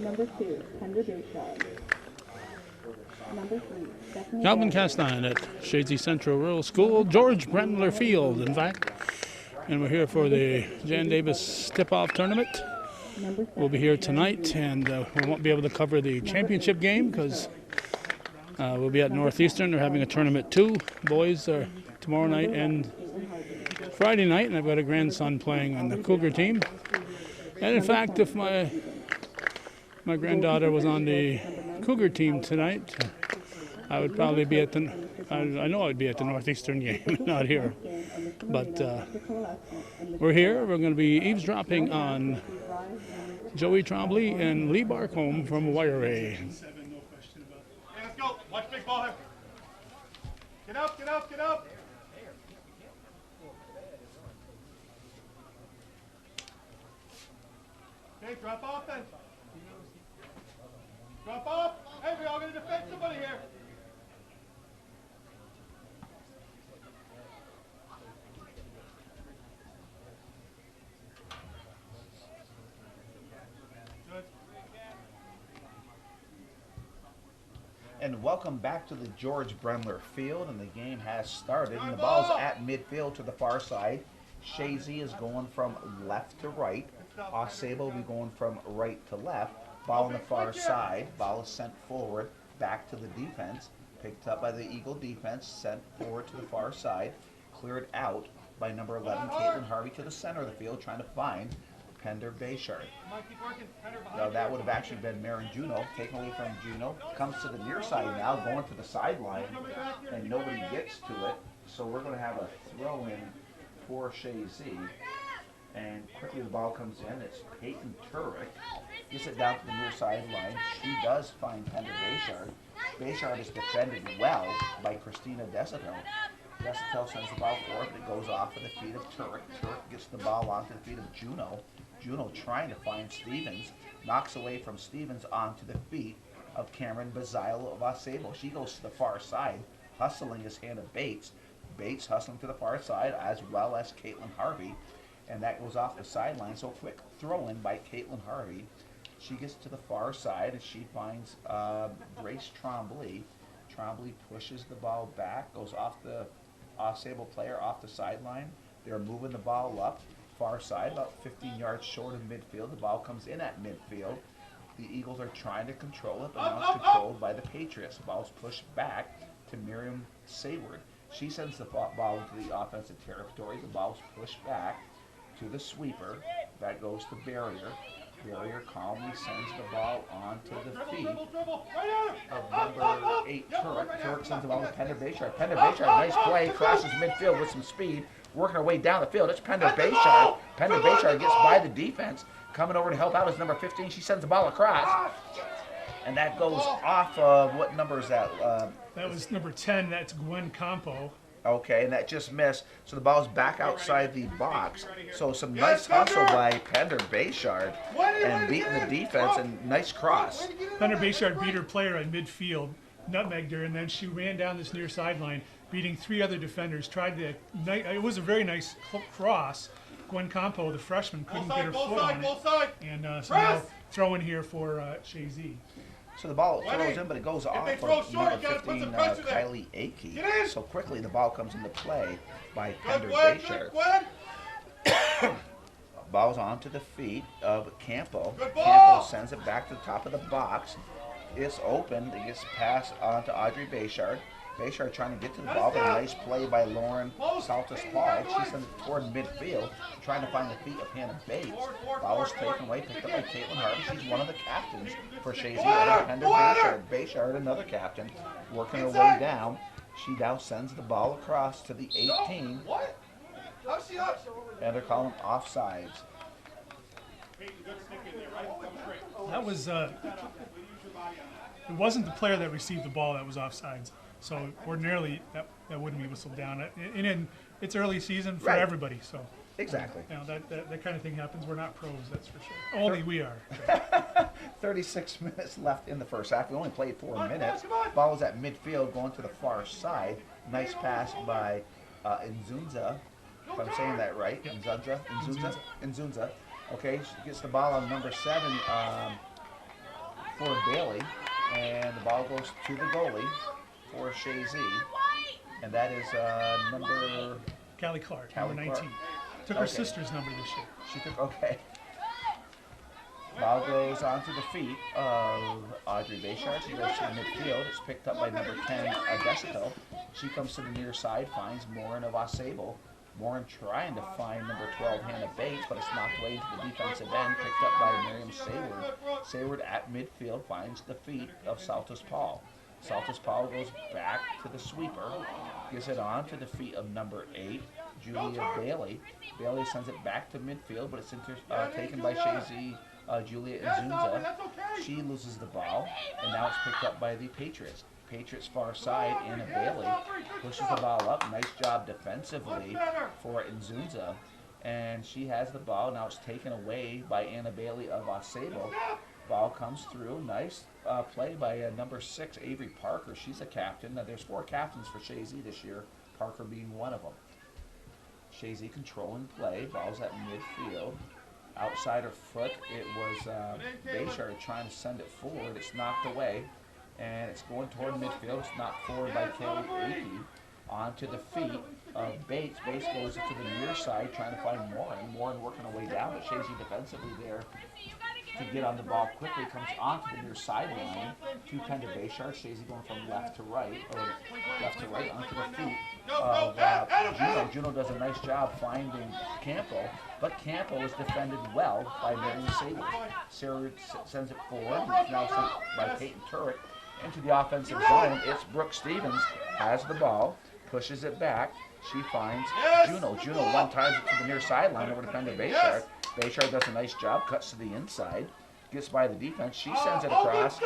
Number 2, Pender Bayshard. Number 3, Stephanie Calvin Barry. Castine at Chazy Central Rural School, George Brendler Field, in fact. And we're here for the Jan Davis tip-off tournament. Number 7, We'll be here Mary tonight, Juno. and we won't be able to cover the championship game because we'll be at Northeastern. They're having a tournament too. Boys are tomorrow night and Friday night, and I've got a grandson playing on the Cougar team. And in fact, if my granddaughter was on the Cougar team tonight, I would probably be at the, I know I would be at the Northeastern game, not here. But we're here. We're going to be eavesdropping on Joey Trombley and Lee Barcombe from Wire A. Hey, let's go. Watch big ball here. Get up, get up, get up. Okay, drop off then. Drop off. Hey, we all going to defend somebody here. Good. And welcome back to the George Brendler Field, and the game has started. And the ball's at midfield to the far side. Chazy is going from left to right. AuSable will be going from right to left. Ball on the far side. Ball is sent forward, back to the defense. Picked up by the Eagle defense, sent forward to the far side. Cleared out by number 11, Caitlin Harvey, to the center of the field, trying to find Pender Bayshard. Now that would have actually been Marin Juno, taken away from Juno. Comes to the near side now, going to the sideline, and nobody gets to it. So we're going to have a throw in for Chazy. And quickly the ball comes in. It's Peyton Turek. Gets it down to the near sideline. She does find Pender Bayshard. Bayshard is defended well by Christina Desitel. Desitel sends the ball forward, but it goes off of the feet of Turek. Turek gets the ball onto the feet of Juno. Juno trying to find Stevens. Knocks away from Stevens onto the feet of Cameron Bazile of AuSable. She goes to the far side, hustling his hand of Bates. Bates hustling to the far side, as well as Caitlin Harvey. And that goes off the sideline. So quick throw in by Caitlin Harvey. She gets to the far side and she finds Grace Trombley. Trombley pushes the ball back, goes off the AuSable player off the sideline. They're moving the ball up far side, about 15 yards short of midfield. The ball comes in at midfield. The Eagles are trying to control it, but now it's controlled by the Patriots. The ball's pushed back to Miriam Sayward. She sends the ball into the offensive territory. The ball's pushed back to the sweeper. That goes to Barrier. Barrier calmly sends the ball onto the feet of number 8, Turek. Turek sends the ball to Pender Bayshard. Pender Bayshard, nice play, crosses midfield with some speed, working her way down the field. It's Pender Bayshard. Pender Bayshard gets by the defense. Coming over to help out is number 15. She sends the ball across. And that goes off of, what number is that? That was number 10. That's Gwen Campo. Okay, and that just missed. So the ball's back outside the box. So some nice hustle by Pender Bayshard and beating the defense, and nice cross. Pender Bayshard beat her player at midfield, nutmegged her, and then she ran down this near sideline, beating 3 other defenders. Tried to, it was a very nice cross. Gwen Campo, the freshman, couldn't get her foot on it. And so now throw in here for Chazy. So the ball throws in, but it goes off of number 15, Kylie Akey. So quickly the ball comes into play by Pender Bayshard. Ball's onto the feet of Campo. Campo sends it back to the top of the box. It's open. It gets passed on to Audrey Bayshard. Bayshard trying to get to the ball, but a nice play by Lauren Saltis-Paul. She sends it toward midfield, trying to find the feet of Hannah Bates. Ball was taken away, picked up by Caitlin Harvey. She's one of the captains for Chazy and Pender Bayshard. Bayshard, another captain, working her way down. She now sends the ball across to the 18. And they're calling offsides. That was, it wasn't the player that received the ball that was offsides. So ordinarily that wouldn't be whistled down. And it's early season for everybody. So exactly. You know, that kind of thing happens. We're not pros, that's for sure. Only we are. 36 minutes left in the first half. We only played 4 minutes. Ball is at midfield, going to the far side. Nice pass by Nzunza, if I'm saying that right. Nzunza. Okay, she gets the ball on number 7, for Bailey, and the ball goes to the goalie for Chazy, and that is number Callie Clark, Callie number Clark. 19. Took her Okay. sister's number this year. She took, okay. Ball goes onto the feet of Audrey Bayshard. She goes to the midfield. It's picked up by number 10, Adesito. She comes to the near side, finds Morin of AuSable. Morin trying to find number 12, Hannah Bates, but it's knocked away into the defensive end, picked up by Miriam Sayward. Sayward at midfield finds the feet of Saltus Paul. Saltus Paul goes back to the sweeper, gives it on to the feet of number 8, Julia Bailey. Bailey sends it back to midfield, but it's taken by Chazy, Julia Inzunza. She loses the ball, and now it's picked up by the Patriots. Patriots far side, Anna Bailey pushes the ball up. Nice job defensively for Inzunza. And she has the ball. Now it's taken away by Anna Bailey of AuSable. Ball comes through. Nice play by number 6, Avery Parker. She's a captain. Now there's 4 captains for Chazy this year, Parker being one of them. Chazy controlling play. Ball's at midfield. Outside her foot, it was Bayshard trying to send it forward. It's knocked away, and it's going toward midfield. It's knocked forward by Kelly Leakey. Onto the feet of Bates. Bates goes to the near side trying to find Morin. Morin working her way down, but Chazy defensively there to get on the ball quickly. Comes onto the near sideline to Pender Bayshard. Chazy going from left to right, or left to right onto the feet of Juno. Juno does a nice job finding Campbell, but Campbell is defended well by Marion Sayward. Sayward sends it forward. It's now sent by Peyton Turek into the offensive zone. It's Brooke Stevens, has the ball, pushes it back. She finds Juno. Juno one times it to the near sideline over to Pender Bayshard. Bayshard does a nice job, cuts to the inside, gets by the defense. She sends it across,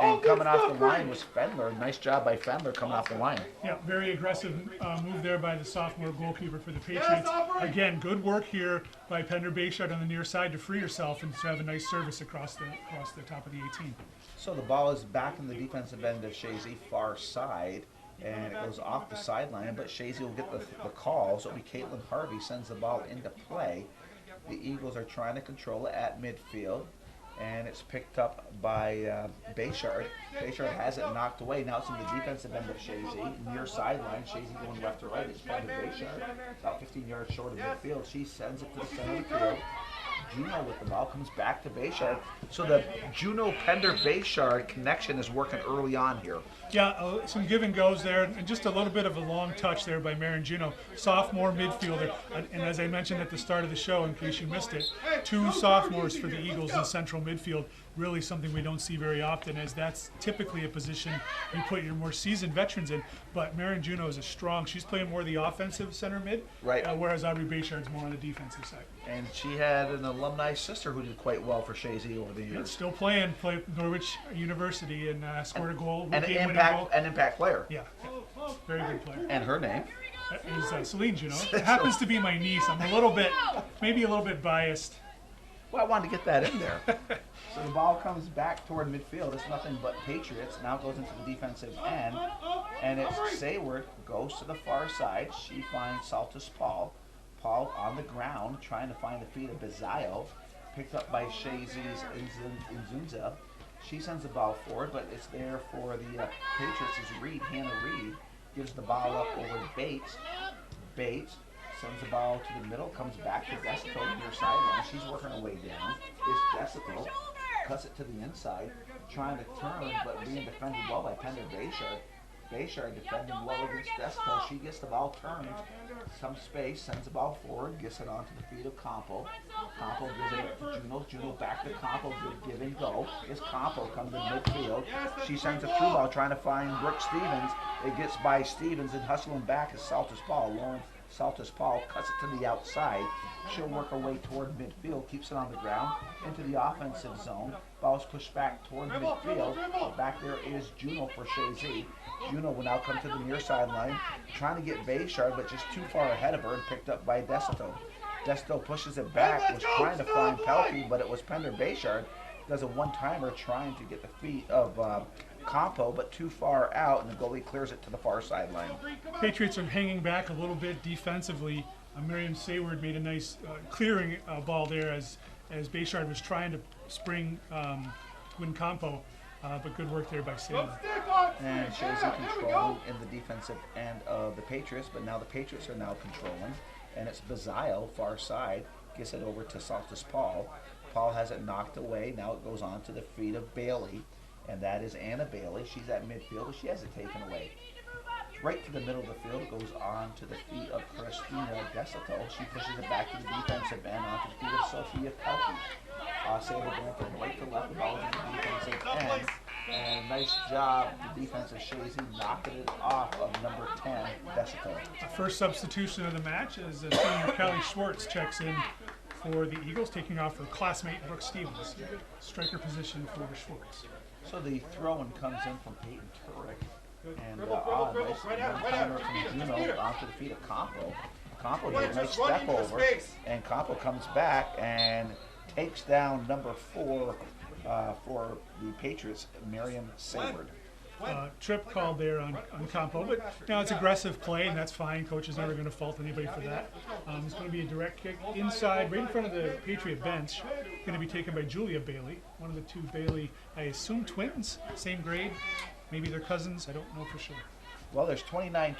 and coming off the line was Fendler. Nice job by Fendler coming off the line. Yeah, very aggressive move there by the sophomore goalkeeper for the Patriots. Again, good work here by Pender Bayshard on the near side to free herself and to have a nice service across the top of the 18. So the ball is back in the defensive end of Chazy, far side, and it goes off the sideline, but Chazy will get the call, so it'll be Caitlin Harvey sends the ball into play. The Eagles are trying to control it at midfield, and it's picked up by Bayshard. Bayshard has it knocked away. Now it's in the defensive end of Chazy, near sideline. Chazy going left to right. It's Pender Bayshard, about 15 yards short of midfield. She sends it to the center of the field. Juno with the ball comes back to Bayshard. So the Juno-Pender-Bayshard connection is working early on here. Yeah, some give and goes there, and just a little bit of a long touch there by Marion Juno, sophomore midfielder. And as I mentioned at the start of the show, in case you missed it, 2 sophomores for the Eagles in central midfield. Really something we don't see very often, as that's typically a position you put your more seasoned veterans in. But Marion Juno is she's playing more the offensive center mid, Right. Whereas Aubrey Bayshard's more on the defensive side. And she had an alumni sister who did quite well for Chazy over the years. Still played Norwich University, and scored a goal. And game-winning goal. an impact player. Yeah, very good player. And her name? Is Celine Juno. It happens to be my niece. I'm maybe a little bit biased. Well, I wanted to get that in there. So the ball comes back toward midfield. It's nothing but Patriots. Now it goes into the defensive end. And it's Sayward goes to the far side. She finds Saltus Paul. Paul on the ground trying to find the feet of Bizayo. Picked up by Chazy's Inzunza. She sends the ball forward, but it's there for the Patriots is Reed. Hannah Reed gives the ball up over Bates. Bates sends the ball to the middle, comes back to Desito near sideline. She's working her way down. It's Desito, cuts it to the inside, trying to turn, but being defended well by Pender Bayshard. Bayshard defending well against Desito. She gets the ball turned, some space, sends the ball forward, gets it onto the feet of Campo. Campo gives it up to Juno. Juno back to Campo, good give and go. As Campo comes in midfield, she sends a through ball trying to find Brooke Stevens. It gets by Stevens and hustling back is Saltus Paul. Lauren Saltus Paul cuts it to the outside. She'll work her way toward midfield, keeps it on the ground, into the offensive zone. Ball's pushed back toward midfield. Back there is Juno for Chazy. Juno will now come to the near sideline, trying to get Bayshard, but just too far ahead of her and picked up by Desito. Desito pushes it back, was trying to find Pelkey, but it was Pender Bayshard. Does a one-timer trying to get the feet of Campo, but too far out, and the goalie clears it to the far sideline. Patriots are hanging back a little bit defensively. Miriam Sayward made a nice clearing ball there as Bayshard was trying to spring Gwen Campo. but good work there by Salem. And Chazy controlling in the defensive end of the Patriots, but now the Patriots are now controlling, and it's Bazile, far side, gets it over to Saltus Paul. Paul has it knocked away. Now it goes on to the feet of Bailey, and that is Anna Bailey. She's at midfield, but she has it taken away. Right to the middle of the field, it goes on to the feet of Christina Desito. She pushes it back to the defensive end, onto the feet of Sophia Pelkey. AuSable going from right to left, the ball is in the defensive end. And nice job, the defensive Chazy knocking it off of number 10, Desito. The first substitution of the match is senior Kelly Schwartz checks in for the Eagles, taking off her classmate Brooke Stevens. Striker position for Schwartz. So the throw-in comes in from Peyton Turek. And nice one-timer from Juno onto the feet of Campo. Campo did a nice step over, and Campo comes back and takes down number 4 for the Patriots, Miriam Sayward. Trip called there on Campo, but now it's aggressive play, and that's fine. Coach is never going to fault anybody for that. It's going to be a direct kick inside, right in front of the Patriot bench. Going to be taken by Julia Bailey, one of the two Bailey, I assume twins, same grade. Maybe they're cousins. I don't know for sure. Well, there's 29-28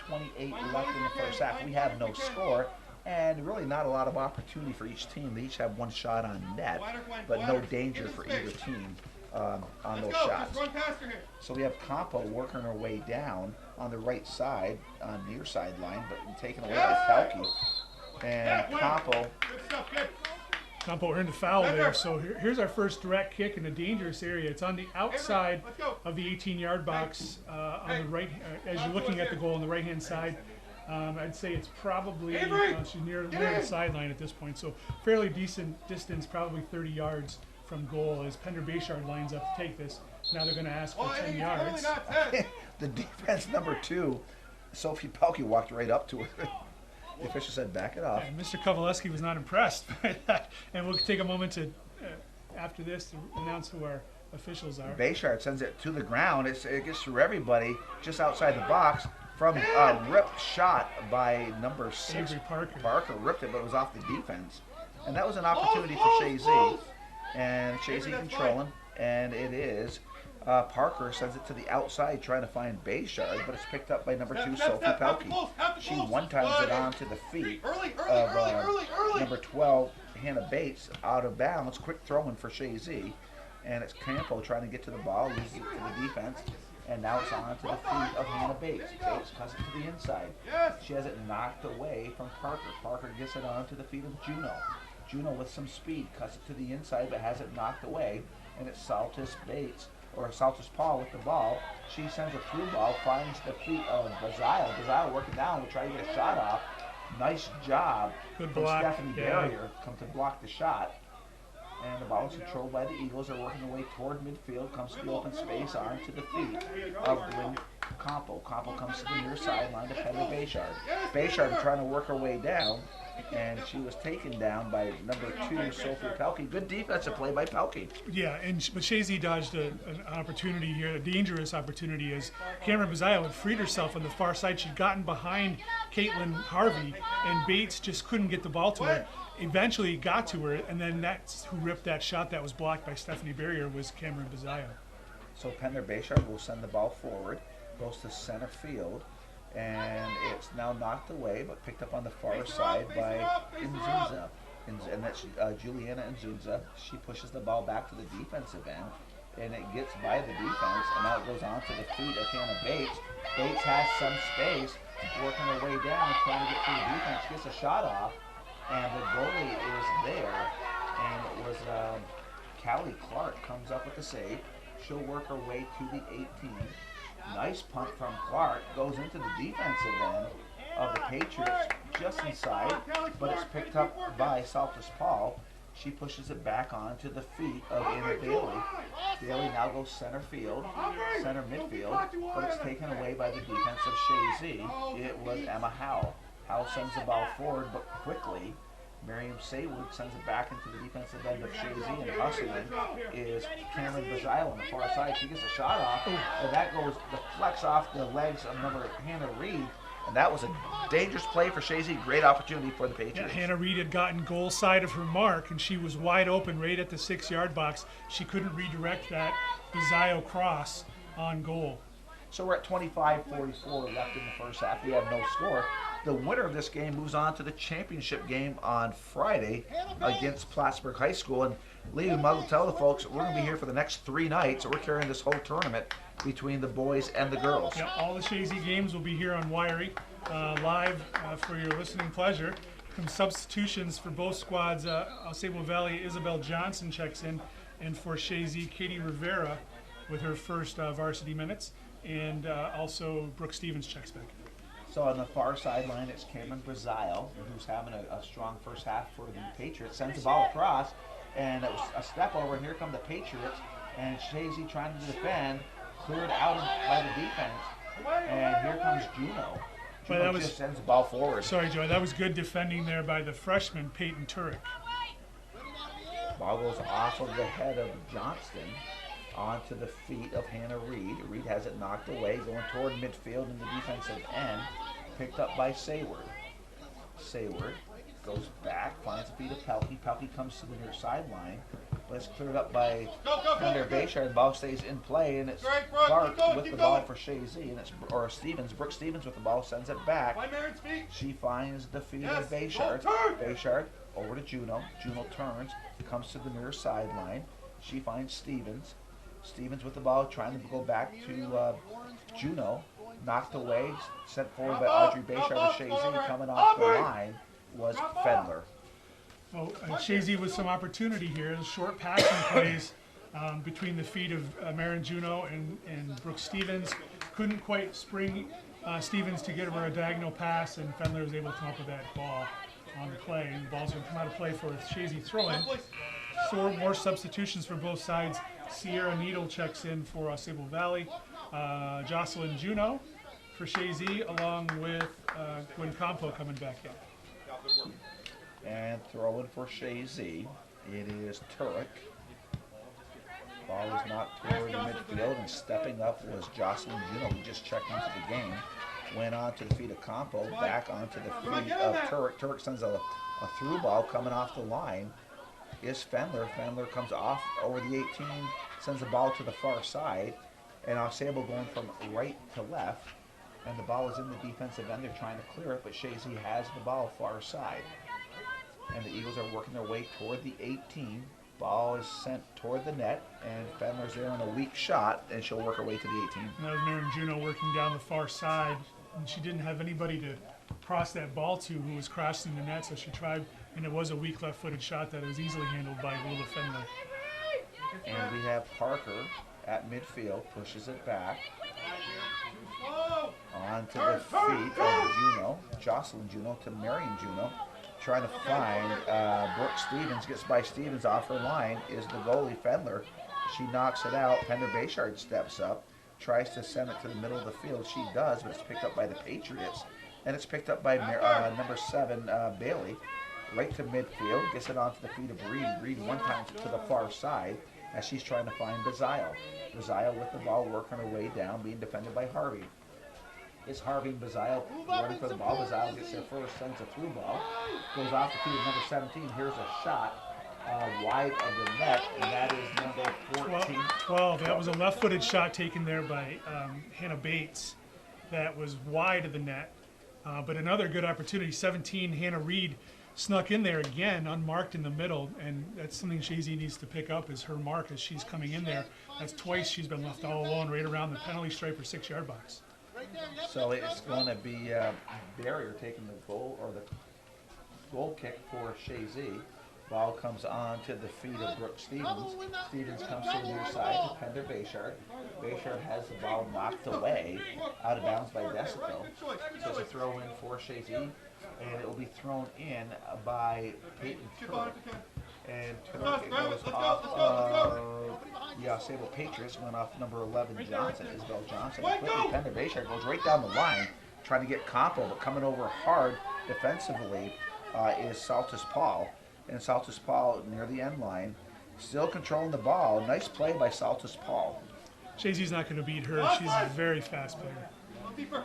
left in the first half. We have no score, and really not a lot of opportunity for each team. They each have one shot on net, but no danger for either team on those shots. So we have Campo working her way down on the right side, on near sideline, but taken away by Pelkey. And Campo earned a foul there, so here's our first direct kick in a dangerous area. It's on the outside of the 18-yard box on the right, as you're looking at the goal on the right-hand side. I'd say it's probably, she's near the sideline at this point, so fairly decent distance, probably 30 yards from goal as Pender Bayshard lines up to take this. Now they're going to ask for 10 yards. The defense number 2, Sophie Pelkey, walked right up to her. The official said, back it off. And Mr. Kowaleski was not impressed by that. And we'll take a moment to, after this, to announce who our officials are. Bayshard sends it to the ground. It gets through everybody just outside the box from a ripped shot by number 6. Avery Parker. Parker ripped it, but it was off the defense. And that was an opportunity for Chazy. And Chazy controlling. And it is Parker sends it to the outside trying to find Bayshard, but it's picked up by number 2, Sophie Pelkey. She one-times it onto the feet of number 12, Hannah Bates, out of bounds. Quick throw-in for Chazy. And it's Campo trying to get to the ball, loses it to the defense. And now it's on to the feet of Hannah Bates. Bates cuts it to the inside. She has it knocked away from Parker. Parker gets it on to the feet of Juno. Juno with some speed cuts it to the inside but has it knocked away. And it's Saltus Bates, or Saltus Paul with the ball. She sends a through ball, finds the feet of Bazile. Bazile working down, will try to get a shot off. Nice job Good from block. Stephanie Barrier come to block the shot. And the ball is controlled by the Eagles. They're working their way toward midfield. Comes to the open space onto the feet of Gwen Campo. Campo comes to the near sideline to Pender Bayshard. Bayshard trying to work her way down, and she was taken down by number 2, Sophie Pelkey. Good defensive play by Pelkey. Yeah, but Chazy dodged an opportunity here, a dangerous opportunity, as Cameron Bazile had freed herself on the far side. She'd gotten behind Caitlin Harvey, and Bates just couldn't get the ball to her. Eventually got to her, and then that's who ripped that shot that was blocked by Stephanie Barrier was Cameron Bazile. So Pender Bayshard will send the ball forward, goes to center field, and it's now knocked away, but picked up on the far side by Nzunza. And that's Juliana Nzunza. She pushes the ball back to the defensive end, and it gets by the defense, and now it goes on to the feet of Hannah Bates. Bates has some space, working her way down, trying to get through the defense. She gets a shot off, and the goalie is there, and it was Callie Clark comes up with the save. She'll work her way to the 18. Nice punt from Clark, goes into the defensive end of the Patriots, just inside, but it's picked up by Saltus Paul. She pushes it back onto the feet of Anna Bailey. Bailey now goes center field, center midfield, but it's taken away by the defense of Chazy. It was Emma Howe. Howe sends the ball forward, but quickly Miriam Saywood sends it back into the defensive end of Chazy, and hustling is Cameron Bazile on the far side. She gets a shot off, and that goes deflects off the legs of number Hannah Reed, And that was a dangerous play for Chazy. Great opportunity for the Yeah, Patriots. Hannah Reed had gotten goal side of her mark, and she was wide open right at the 6-yard box. She couldn't redirect that Bizio cross on goal. So we're at 25-44 left in the first half. We have no score. The winner of this game moves on to the championship game on Friday against Plattsburgh High School. And Lee, we might tell the folks we're going to be here for the next 3 nights. So we're carrying this whole tournament between the boys and the girls. Yeah, all the Chazy games will be here on Wiry, live for your listening pleasure. Some substitutions for both squads. AuSable Valley, Isabel Johnson checks in, and for Chazy, Katie Rivera with her first varsity minutes, and also Brooke Stevens checks back. So on the far sideline, it's Cameron Brazile, who's having a strong first half for the Patriots. Sends the ball across, and it was a step over, and here come the Patriots. And Chazy trying to defend, cleared out by the defense. And here comes Juno. Juno just sends the ball forward. Sorry, Joey, that was good defending there by the freshman, Peyton Turek. Ball goes off of the head of Johnston onto the feet of Hannah Reed. Reed has it knocked away, going toward midfield in the defensive end. Picked up by Sayward. Sayward goes back, finds the feet of Pelkey. Pelkey comes to the near sideline, but it's cleared up by Thunder Bayshard. Ball stays in play, and it's Clark with the ball for Chazy, and it's Stevens. Brooke Stevens with the ball, sends it back. She finds the feet of Bayshard. Bayshard over to Juno. Juno turns, comes to the near sideline. She finds Stevens. Stevens with the ball, trying to go back to Juno. Knocked away, sent forward by Audrey Bayshard with Chazy. Coming off the line was Fendler. Well, Chazy with some opportunity here. Short passing plays between the feet of Marin Juno and Brooke Stevens. Couldn't quite spring Stevens to get her a diagonal pass, and Fendler was able to come up with that ball on the play. And the ball's going to come out of play for a Chazy throw-in. So more substitutions for both sides. Sierra Needle checks in for AuSable Valley. Jocelyn Juno for Chazy, along with Gwen Campo coming back in. And throwing for Chazy, it is Turek. Ball is knocked toward the midfield, and stepping up was Jocelyn Juno, who just checked into the game. Went on to the feet of Campo, back onto the feet of Turek. Turek sends a through ball coming off the line. Is Fendler. Fendler comes off over the 18, sends the ball to the far side, and AuSable going from right to left, and the ball is in the defensive end. They're trying to clear it, but Chazy has the ball far side. And the Eagles are working their way toward the 18. Ball is sent toward the net, and Fendler's there on a weak shot, and she'll work her way to the 18. And that was Marin Juno working down the far side, and she didn't have anybody to cross that ball to who was crossing the net, so she tried, and it was a weak left-footed shot that was easily handled by Lula Fendler. And we have Parker at midfield, pushes it back onto the feet of Juno, Jocelyn Juno to Marion Juno, trying to find Brooke Stevens, gets by Stevens off her line, is the goalie Fendler. She knocks it out. Pender Bayshard steps up, tries to send it to the middle of the field. She does, but it's picked up by the Patriots. And it's picked up by number 7, Bailey, right to midfield, gets it onto the feet of Reed. Reed one time to the far side as she's trying to find Bazile. Bazile with the ball, working her way down, being defended by Harvey. It's Harvey and Bazile running for the ball. Bazile gets there first, sends a through ball, goes off the feet of number 17. Here's a shot wide of the net, and that is number 14. 12. That was a left-footed shot taken there by Hannah Bates. That was wide of the net. But another good opportunity, 17, Hannah Reed snuck in there again, unmarked in the middle, and that's something Chazy needs to pick up is her mark as she's coming in there. That's twice she's been left all alone right around the penalty stripe or 6-yard box. So it's going to be Barrier taking the goal, or the goal kick for Chazy. Ball comes on to the feet of Brooke Stevens. Stevens comes to the near side to Pender Bayshard. Bayshard has the ball knocked away, out of bounds by Desico. So it's a throw in for Chazy, and it will be thrown in by Peyton Turek. And Turek goes off the AuSable Patriots, went off number 11 Johnson, Isabel Johnson. And quickly Pender Bayshard goes right down the line, trying to get Campo, but coming over hard defensively is Saltus Paul. And Saltus Paul near the end line, still controlling the ball. Nice play by Saltus Paul. Chazy's not going to beat her. She's a very fast player.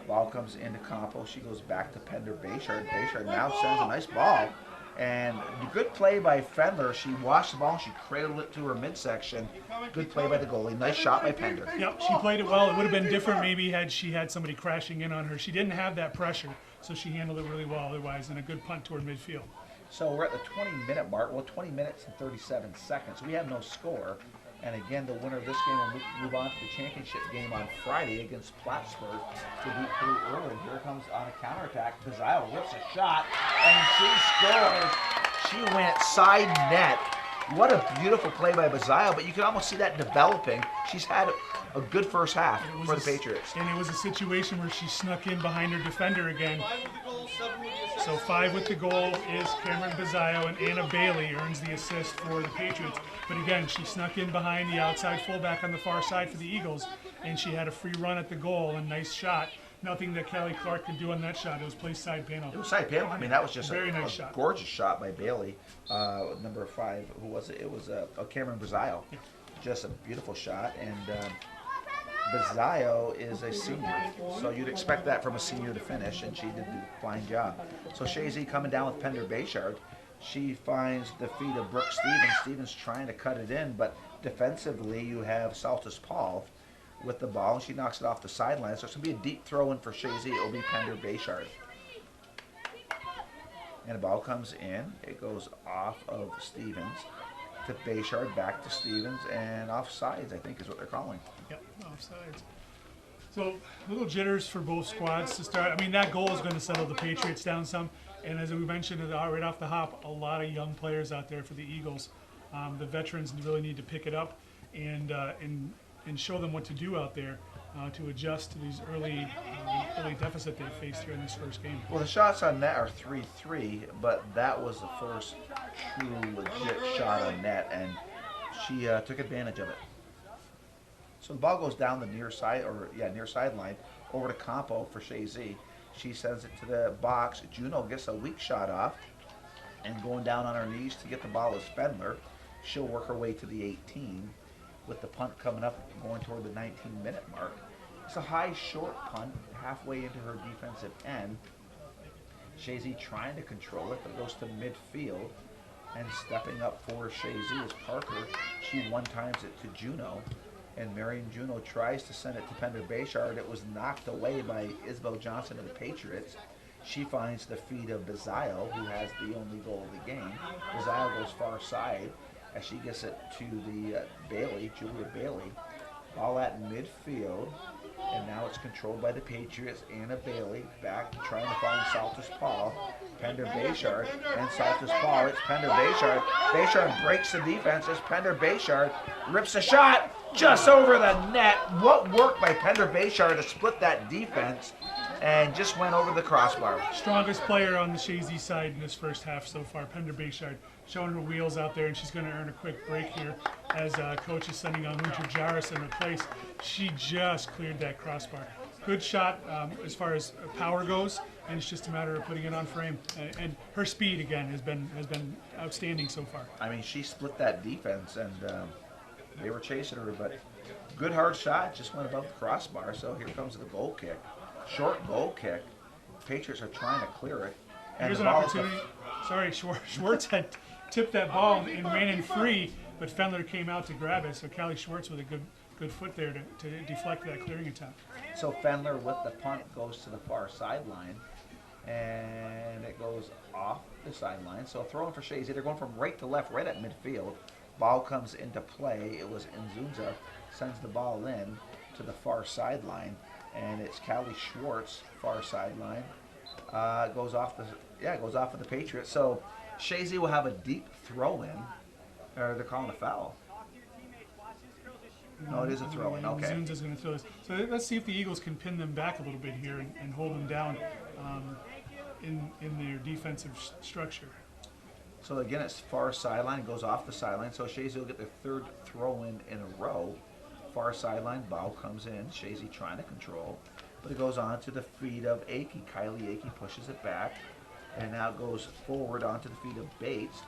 Ball comes into Campo. She goes back to Pender Bayshard. Bayshard now sends a nice ball. And good play by Fendler. She washed the ball. She cradled it to her midsection. Good play by the goalie. Nice shot by Pender. Yep, she played it well. It would have been different maybe had she had somebody crashing in on her. She didn't have that pressure, so she handled it really well otherwise, and a good punt toward midfield. So we're at the 20-minute mark. Well, 20 minutes and 37 seconds. We have no score. And again, the winner of this game will move on to the championship game on Friday against Plattsburgh to beat Purdue early. Here comes on a counterattack. Pizzaio rips a shot, and she scores. She went side net. What a beautiful play by Pizzaio, but you can almost see that developing. She's had a good first half for the Patriots. And it was a situation where she snuck in behind her defender again. So 5 with the goal is Cameron Pizzaio, and Anna Bailey earns the assist for the Patriots. But again, she snuck in behind the outside fullback on the far side for the Eagles, and she had a free run at the goal and nice shot. Nothing that Callie Clark could do on that shot. It was placed side panel. It was side panel. I mean, that was just Very a nice shot. Gorgeous shot by Bailey. Number 5, who was it? It was Cameron Pizzaio. Yeah. Just a beautiful shot. And Pizzaio is a senior, so you'd expect that from a senior to finish, and she did a fine job. So Chazy coming down with Pender Bayshard. She finds the feet of Brooke Stevens. Stevens trying to cut it in, but defensively you have Saltus Paul with the ball, and she knocks it off the sideline. So it's going to be a deep throw in for Chazy. It will be Pender Bayshard. And the ball comes in. It goes off of Stevens to Bayshard, back to Stevens, and offsides, I think is what they're calling. Yep, offsides. So little jitters for both squads to start. I mean, that goal is going to settle the Patriots down some. And as we mentioned right off the hop, a lot of young players out there for the Eagles. The veterans really need to pick it up and show them what to do out there to adjust to these early deficit they faced here in this first game. Well, the shots on net are 3-3, but that was the first true legit shot on net, and she took advantage of it. So the ball goes down the near sideline over to Campo for Chazy. She sends it to the box. Juno gets a weak shot off, and going down on her knees to get the ball is Fendler. She'll work her way to the 18 with the punt coming up, going toward the 19-minute mark. It's a high, short punt, halfway into her defensive end. Chazy trying to control it, but it goes to midfield. And stepping up for Chazy is Parker. She one-times it to Juno. And Marion Juno tries to send it to Pender Bayshard. It was knocked away by Isabel Johnson of the Patriots. She finds the feet of Pizzaio, who has the only goal of the game. Pizzaio goes far side as she gets it to the Julia Bailey. Ball at midfield, and now it's controlled by the Patriots. Anna Bailey back trying to find Saltus Paul. Pender Bayshard and Saltus Paul. It's Pender Bayshard. Bayshard breaks the defense as Pender Bayshard rips a shot just over the net. What work by Pender Bayshard to split that defense, and just went over the crossbar. Strongest player on the Chazy side in this first half so far, Pender Bayshard, showing her wheels out there, and she's going to earn a quick break here as coach is sending on Hunter Jarvis in her place. She just cleared that crossbar. Good shot as far as power goes, and it's just a matter of putting it on frame. And her speed again has been outstanding so far. I mean, she split that defense, and they were chasing her, but good hard shot, just went above the crossbar. So here comes the goal kick. Short goal kick. Patriots are trying to clear it. And Here's the an ball opportunity. Sorry, Schwartz had tipped that ball and ran in free, but Fendler came out to grab it. So Callie Schwartz with a good foot there to deflect that clearing attempt. So Fendler with the punt goes to the far sideline, and it goes off the sideline. So throwing for Chazy. They're going from right to left, right at midfield. Ball comes into play. It was Nzunza sends the ball in to the far sideline, and it's Callie Schwartz, far sideline. Goes off of the Patriots. So Chazy will have a deep throw in, or they're calling a foul. No, it is a throw in. Okay. Zunza's going to throw this. So let's see if the Eagles can pin them back a little bit here and hold them down in their defensive structure. So again, it's far sideline, goes off the sideline. So Chazy will get their third throw in a row. Far sideline, ball comes in. Chazy trying to control, but it goes on to the feet of Akey. Kylie Akey pushes it back, and now goes forward onto the feet of Bates.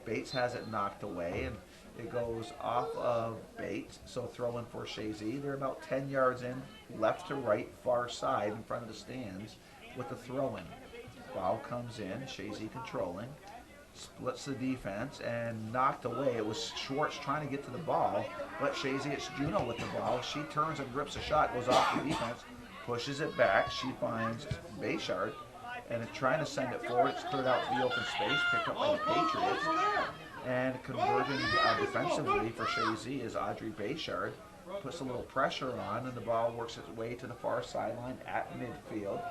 Bates has it knocked away, and It goes off of Bates, so throw in for Chazy. They're about 10 yards in, left to right, far side in front of the stands with the throw-in. Ball comes in, Chazy controlling, splits the defense and knocked away. It was Schwartz trying to get to the ball, but Chazy, it's Juno with the ball. She turns and grips a shot, goes off the defense, pushes it back. She finds Bayshard and is trying to send it forward. It's cleared out the open space, picked up by the Patriots. And converting defensively for Chazy is Audrey Bayshard. Puts a little pressure on, and the ball works its way to the far sideline at midfield.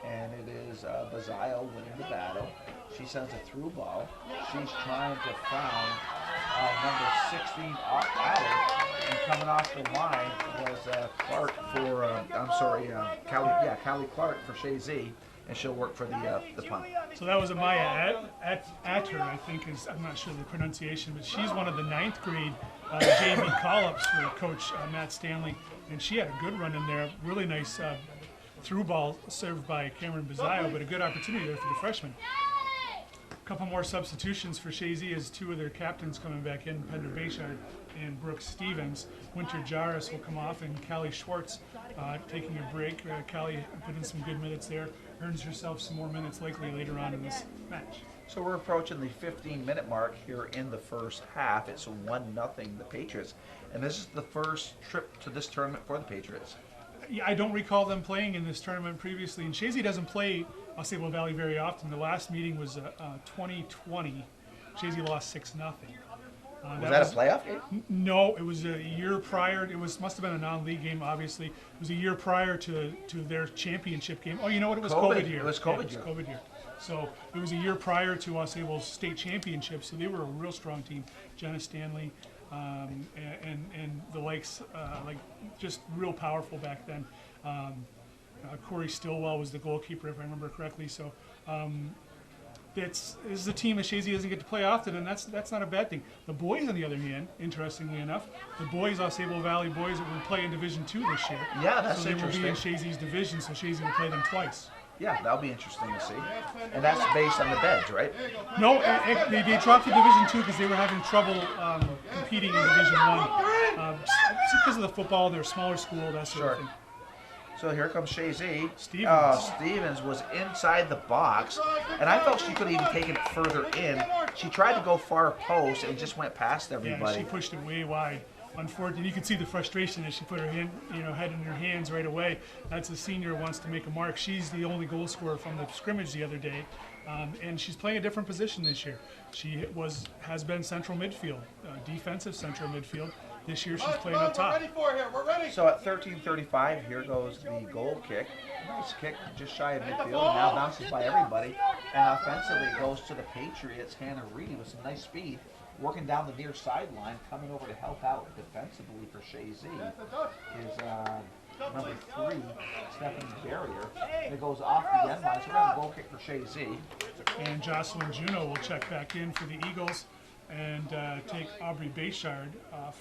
And it is Bazile winning the battle. She sends a through ball. She's trying to find number 16 Aller, and coming off the line was Clark for Callie Clark for Chazy, and she'll work for the punt. So that was Amaya Atter, I think is, I'm not sure the pronunciation, but she's one of the 9th grade JV call-ups for Coach Matt Stanley, and she had a good run in there. Really nice through ball served by Cameron Bazile, but a good opportunity there for the freshman. A couple more substitutions for Chazy as 2 of their captains coming back in, Pender Bayshard and Brooke Stevens. Winter Jarvis will come off, and Callie Schwartz taking a break. Callie put in some good minutes there, earns herself some more minutes likely later on in this match. So we're approaching the 15-minute mark here in the first half. It's 1-0 the Patriots, and this is the first trip to this tournament for the Patriots. Yeah, I don't recall them playing in this tournament previously, and Chazy doesn't play AuSable Valley very often. The last meeting was 2020. Chazy lost 6-0. Was that a playoff game? No, it was a year prior. Must have been a non-league game, obviously. It was a year prior to their championship game. Oh, you know what? It was COVID year. It was COVID year. It was COVID year. So it was a year prior to AuSable's state championship, so they were a real strong team. Jenna Stanley and the likes, like just real powerful back then. Corey Stillwell was the goalkeeper, if I remember correctly. So this is a team that Chazy doesn't get to play often, and that's not a bad thing. The boys, on the other hand, interestingly enough, the boys, AuSable Valley boys, that will play in Division II this year. Yeah, that's so interesting. They will be in Chazy's division, so Chazy will play them twice. Yeah, that'll be interesting to see. And that's based on the beds, right? No, they dropped to Division II because they were having trouble competing in Division I. Because of the football, they're a smaller school, that sort of thing. So here comes Chazy. Stevens. Stevens was inside the box, and I felt she could have even taken it further in. She tried to go far post and just went past everybody. Yeah, she pushed it way wide. Unfortunately, you could see the frustration as she put her head in her hands right away. That's a senior who wants to make a mark. She's the only goal scorer from the scrimmage the other day, and she's playing a different position this year. She has been central midfield, defensive central midfield. This year she's playing up top. We're ready. So at 13:35, here goes the goal kick. Nice kick, just shy of midfield, and now bounces by everybody. And offensively, it goes to the Patriots. Hannah Reedy with some nice speed, working down the near sideline, coming over to help out defensively for Chazy is number 3, Stephanie Barrier. It goes off the end line, so we're going to goal kick for Chazy. And Jocelyn Juno will check back in for the Eagles and take Aubrey Bayshard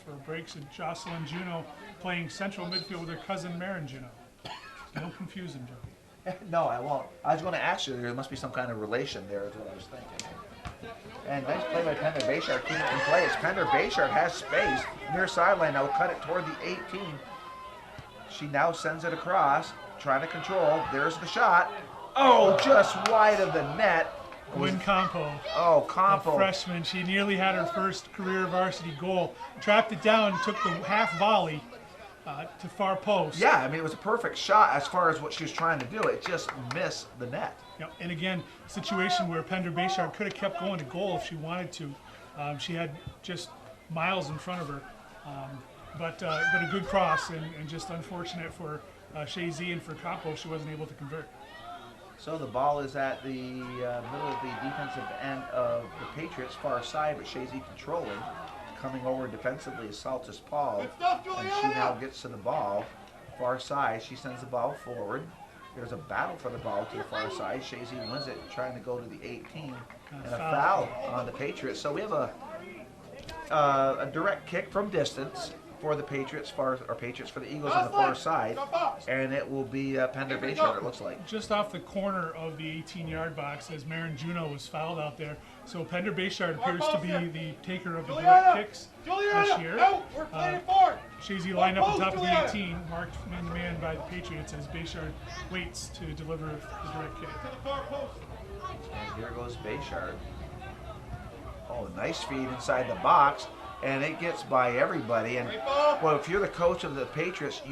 for breaks. And Jocelyn Juno playing central midfield with her cousin Marin Juno. Don't confuse them, Joe. No, I won't. I was going to ask you, there must be some kind of relation there, is what I was thinking. And nice play by Pender Bayshard, keeping it in play. As Pender Bayshard has space near sideline, now cut it toward the 18. She now sends it across, trying to control. There's the shot. Oh, just wide of the net. Gwen Campo. Oh, Campo. A freshman. She nearly had her first career varsity goal. Trapped it down, took the half volley to far post. Yeah, I mean, it was a perfect shot as far as what she was trying to do. It just missed the net. Yep. And again, situation where Pender Bayshard could have kept going to goal if she wanted to. She had just miles in front of her. But a good cross, and just unfortunate for Chazy and for Campo, she wasn't able to convert. So the ball is at the middle of the defensive end of the Patriots' far side, but Chazy controlling. Coming over defensively is Saltis Paul, and she now gets to the ball. Far side, she sends the ball forward. There's a battle for the ball to the far side. Chazy wins it, trying to go to the 18, and a foul on the Patriots. So we have a direct kick from distance for the Patriots, Patriots for the Eagles on the far side, and it will be Pender Bayshard, it looks like. Just off the corner of the 18-yard box, as Marin Juno was fouled out there. So Pender Bayshard appears to be the taker of the direct kicks this year. Chazy lined up on top of the 18, marked man-to-man by the Patriots as Bayshard waits to deliver the direct kick. And here goes Bayshard. Oh, nice feed inside the box, and it gets by everybody. And well, if you're the coach of the Patriots,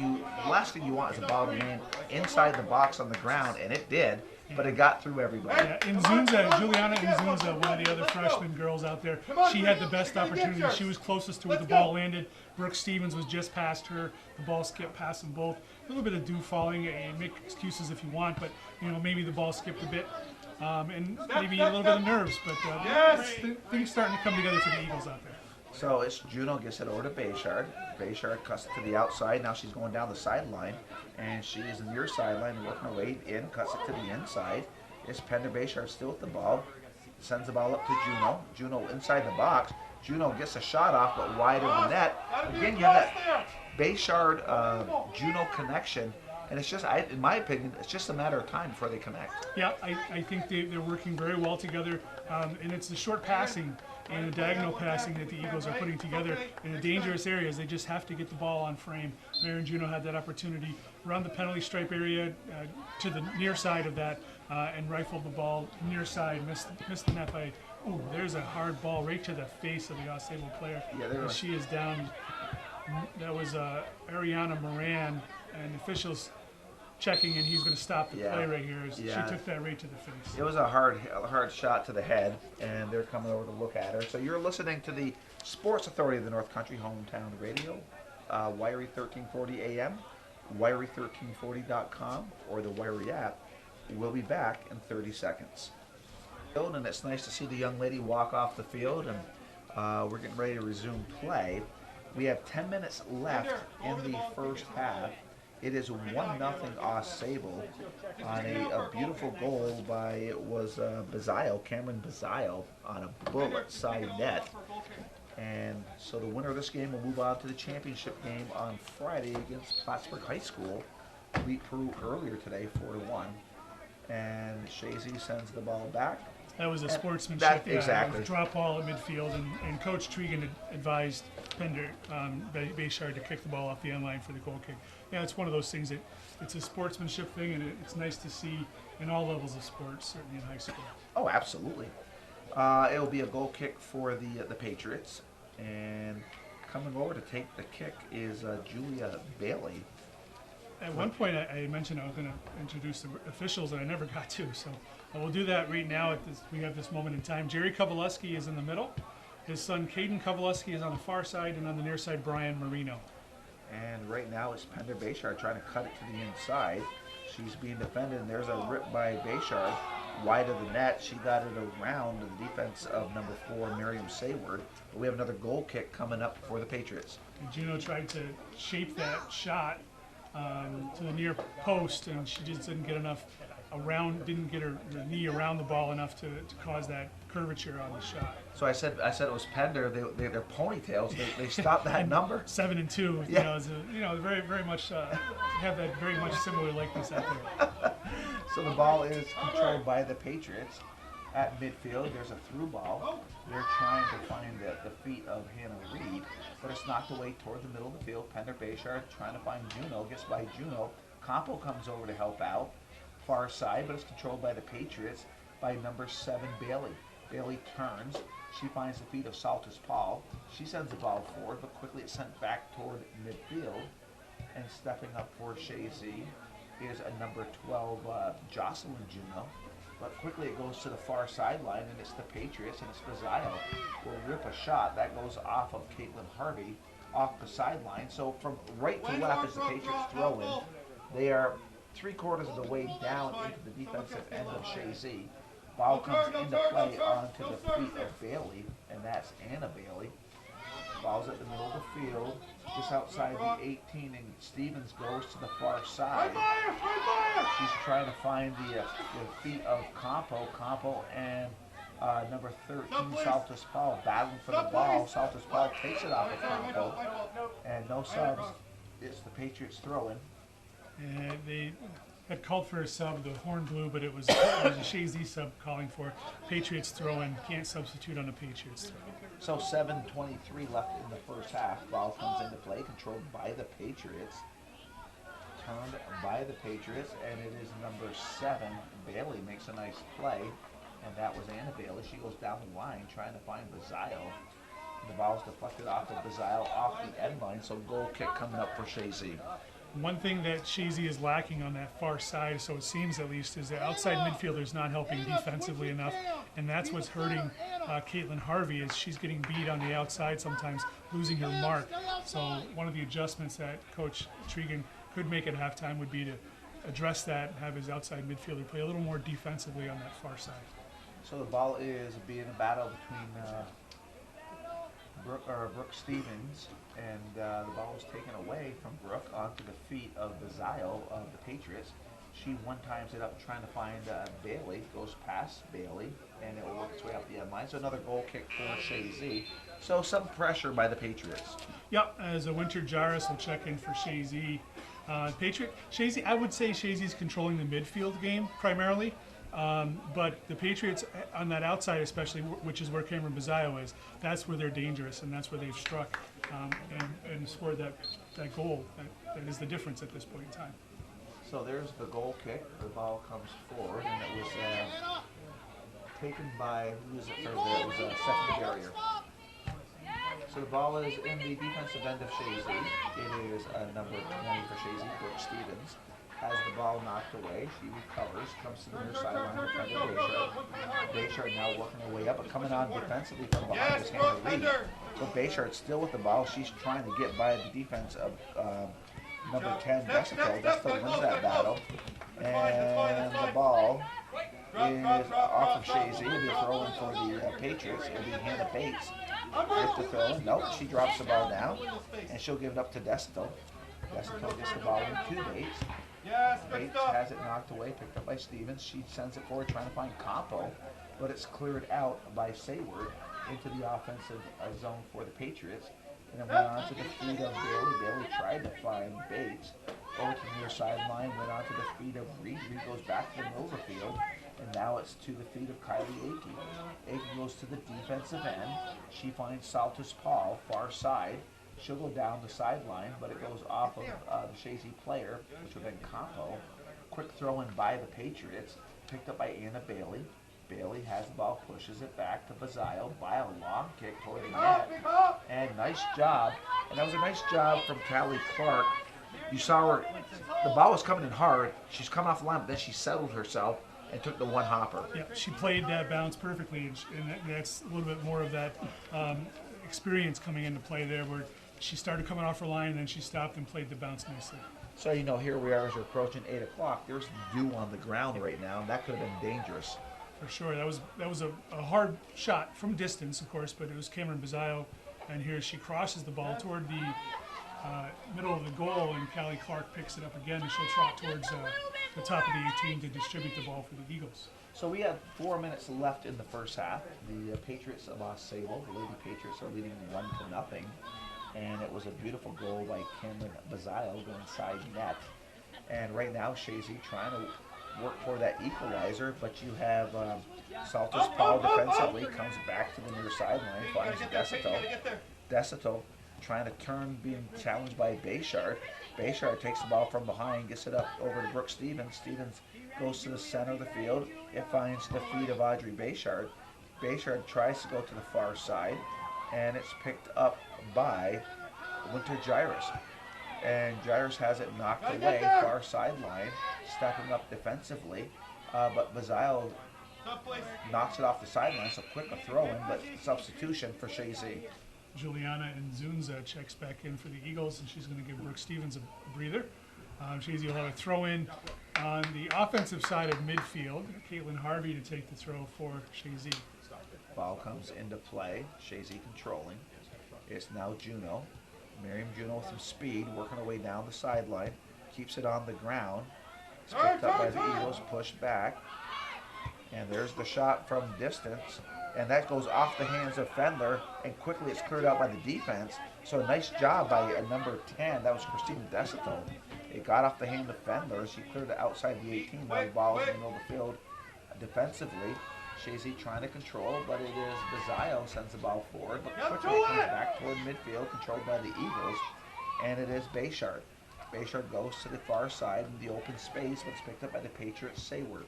last thing you want is a ball to land inside the box on the ground, and it did, but it got through everybody. Yeah, Inzunza, Juliana Inzunza, one of the other freshman girls out there, she had the best opportunity. She was closest to where the ball landed. Brooke Stevens was just past her. The ball skipped past them both. A little bit of dew falling. You make excuses if you want, but maybe the ball skipped a bit. And maybe a little bit of nerves, but things starting to come together for the Eagles out there. So it's Juno gets it over to Bayshard. Bayshard cuts it to the outside. Now she's going down the sideline, and she is near sideline working her way in, cuts it to the inside. It's Pender Bayshard still with the ball. Sends the ball up to Juno. Juno inside the box. Juno gets a shot off, but wide of the net. Again, you have that Bayshard-Juno connection. And it's just, in my opinion, it's just a matter of time before they connect. Yeah, I think they're working very well together. And it's the short passing and the diagonal passing that the Eagles are putting together in the dangerous areas. They just have to get the ball on frame. Marin Juno had that opportunity around the penalty stripe area to the near side of that and rifled the ball near side, missed the net by, there's a hard ball right to the face of the AuSable player. Yeah, she is down. That was Ariana Moran, and officials checking, and he's going to stop the play right here. She took that right to the face. It was a hard shot to the head, and they're coming over to look at her. So you're listening to the Sports Authority of the North Country Hometown Radio, Wiry 1340 AM, Wiry1340.com, or the Wiry app. We'll be back in 30 seconds. And it's nice to see the young lady walk off the field, and we're getting ready to resume play. We have 10 minutes left in the first half. It is 1-0 AuSable on a beautiful goal by Cameron Bazile on a bullet side net. And so the winner of this game will move on to the championship game on Friday against Plattsburgh High School. Beat Peru earlier today, 4-1. And Chazy sends the ball back. That was a sportsmanship exactly. Drop ball at midfield, and Coach Tregan advised Pender Bayshard to kick the ball off the end line for the goal kick. Yeah, it's one of those things that it's a sportsmanship thing, and it's nice to see in all levels of sports, certainly in high school. Oh, absolutely. It will be a goal kick for the Patriots, and coming over to take the kick is Julia Bailey. At one point, I mentioned I was going to introduce the officials, and I never got to, so we'll do that right now. We have this moment in time. Jerry Kovaleski is in the middle. His son, Caden Kovaleski, is on the far side, and on the near side, Brian Marino. And right now, it's Pender Bayshard trying to cut it to the inside. She's being defended, and there's a rip by Bayshard, wide of the net. She got it around the defense of number 4, Miriam Sayward. But we have another goal kick coming up for the Patriots. And Juno tried to shape that shot to the near post, and she just didn't get enough didn't get her knee around the ball enough to cause that curvature on the shot. So I said it was Pender. They're ponytails. They stopped that number. 7 and 2. Yeah. Very very much have that very much similar likeness out there. So the ball is controlled by the Patriots at midfield. There's a through ball. They're trying to find the feet of Hannah Reed, but it's knocked away toward the middle of the field. Pender Bayshard trying to find Juno, gets by Juno. Campo comes over to help out. Far side, but it's controlled by the Patriots by number 7, Bailey. Bailey turns. She finds the feet of Saltus Paul. She sends the ball forward, but quickly it's sent back toward midfield. And stepping up for Chazy is a number 12, Jocelyn Juno. But quickly it goes to the far sideline, and it's the Patriots, and it's Bazile will rip a shot. That goes off of Caitlin Harvey off the sideline. So from right to left as the Patriots throw in, they are 3/4 of the way down into the defensive end of Chazy. Ball comes into play onto the feet of Bailey, and that's Anna Bailey. Ball's at the middle of the field, just outside the 18, and Stevens goes to the far side. She's trying to find the feet of Campo and Number 13, Saltus Paul, battling for the ball. Saltus Paul takes it off of Campo, and no subs. It's the Patriots throwing. And they had called for a sub, the horn blew, but it was a Chazy sub calling for Patriots throwing. Can't substitute on the Patriots throw. So 7:23 left in the first half. Ball comes into play, controlled by the Patriots. Turned by the Patriots, and it is number 7. Bailey makes a nice play, and that was Anna Bailey. She goes down the line trying to find Bazile. The ball is deflected off of Bazile off the end line, so goal kick coming up for Chazy. One thing that Chazy is lacking on that far side, so it seems at least, is the outside midfielder's not helping defensively enough, and that's what's hurting Caitlin Harvey, is she's getting beat on the outside sometimes, losing her mark. So one of the adjustments that Coach Tregan could make at halftime would be to address that and have his outside midfielder play a little more defensively on that far side. So the ball is being a battle between Brooke Stevens, and the ball was taken away from Brooke onto the feet of Bazile of the Patriots. She one-times it up trying to find Bailey, goes past Bailey, and it will work its way up the end line. So another goal kick for Chazy. So some pressure by the Patriots. Yep, as a Winter Jairus will check in for Chazy. Chazy, I would say Chazy's controlling the midfield game primarily. But the Patriots on that outside especially, which is where Cameron Bazile is, that's where they're dangerous, and that's where they've struck and scored that goal. That is the difference at this point in time. So there's the goal kick. The ball comes forward, and it was taken by, who was it for there? It was a second barrier. So the ball is in the defensive end of Chazy. It is number 20 for Chazy, Brooke Stevens. Has the ball knocked away, she recovers, comes to the near sideline in front of Bayshard. Bayshard now working her way up, but coming on defensively from behind is Hannah Reed. So Bayshard's still with the ball. She's trying to get by the defense of number 10, Desico. Desico wins that battle. And the ball is off of Chazy. It'll be a throw in for the Patriots. It'll be Hannah Bates with the throw in. Nope, she drops the ball down, and she'll give it up to Desico. Desico gets the ball into Bates. Bates has it knocked away, picked up by Stevens. She sends it forward trying to find Campo, but it's cleared out by Sayward into the offensive zone for the Patriots. And then went on to the feet of Bailey. Bailey tried to find Bates. Over to the near sideline, went on to the feet of Reed. Reed goes back to the middle of the field, and now it's to the feet of Kylie Aiken. Aiken goes to the defensive end. She finds Saltus Paul, far side. She'll go down the sideline, but it goes off of the Chazy player, which would have been Campo. Quick throw in by the Patriots, picked up by Anna Bailey. Bailey has the ball, pushes it back to Bazile by a long kick toward the net. And nice job. And that was a nice job from Callie Clark. You saw her, the ball was coming in hard. She's coming off the line, but then she settled herself and took the one hopper. Yeah, she played that bounce perfectly, and that's a little bit more of that experience coming into play there, where she started coming off her line, and then she stopped and played the bounce nicely. So, you know, here we are as we're approaching 8 o'clock. There's dew on the ground right now, and that could have been dangerous. For sure. That was a hard shot from distance, of course, but it was Cameron Bazile, and here she crosses the ball toward the middle of the goal, and Callie Clark picks it up again, and she'll trot towards the top of the 18 to distribute the ball for the Eagles. So we have 4 minutes left in the first half. The Patriots of AuSable, the Lady Patriots, are leading 1-0. And it was a beautiful goal by Cameron Bazile going side net. And right now, Chazy trying to work for that equalizer, but you have Saltus Paul defensively, comes back to the near sideline, finds Desico. Desico trying to turn, being challenged by Bayshard. Bayshard takes the ball from behind, gets it up over to Brooke Stevens. Stevens goes to the center of the field. It finds the feet of Audrey Bayshard. Bayshard tries to go to the far side, and it's picked up by Winter Jairus. And Jairus has it knocked away, far sideline, stepping up defensively. But Bazile knocks it off the sideline, so quick a throw in, but substitution for Chazy. Juliana Nzunza checks back in for the Eagles, and she's going to give Brooke Stevens a breather. Chazy will have a throw in on the offensive side of midfield. Caitlin Harvey to take the throw for Chazy. Ball comes into play, Chazy controlling. It's now Juno. Miriam Juno with some speed, working her way down the sideline, keeps it on the ground. It's picked up by the Eagles, pushed back. And there's the shot from distance. And that goes off the hands of Fendler, and quickly it's cleared out by the defense. So a nice job by number 10, that was Christina Desito. It got off the hand of Fendler. She cleared it outside the 18. Now the ball is in the middle of the field defensively. Chazy trying to control, but it is Bazile sends the ball forward. But quickly it comes back toward midfield, controlled by the Eagles. And it is Bayshard. Bayshard goes to the far side in the open space, but it's picked up by the Patriots, Sayward.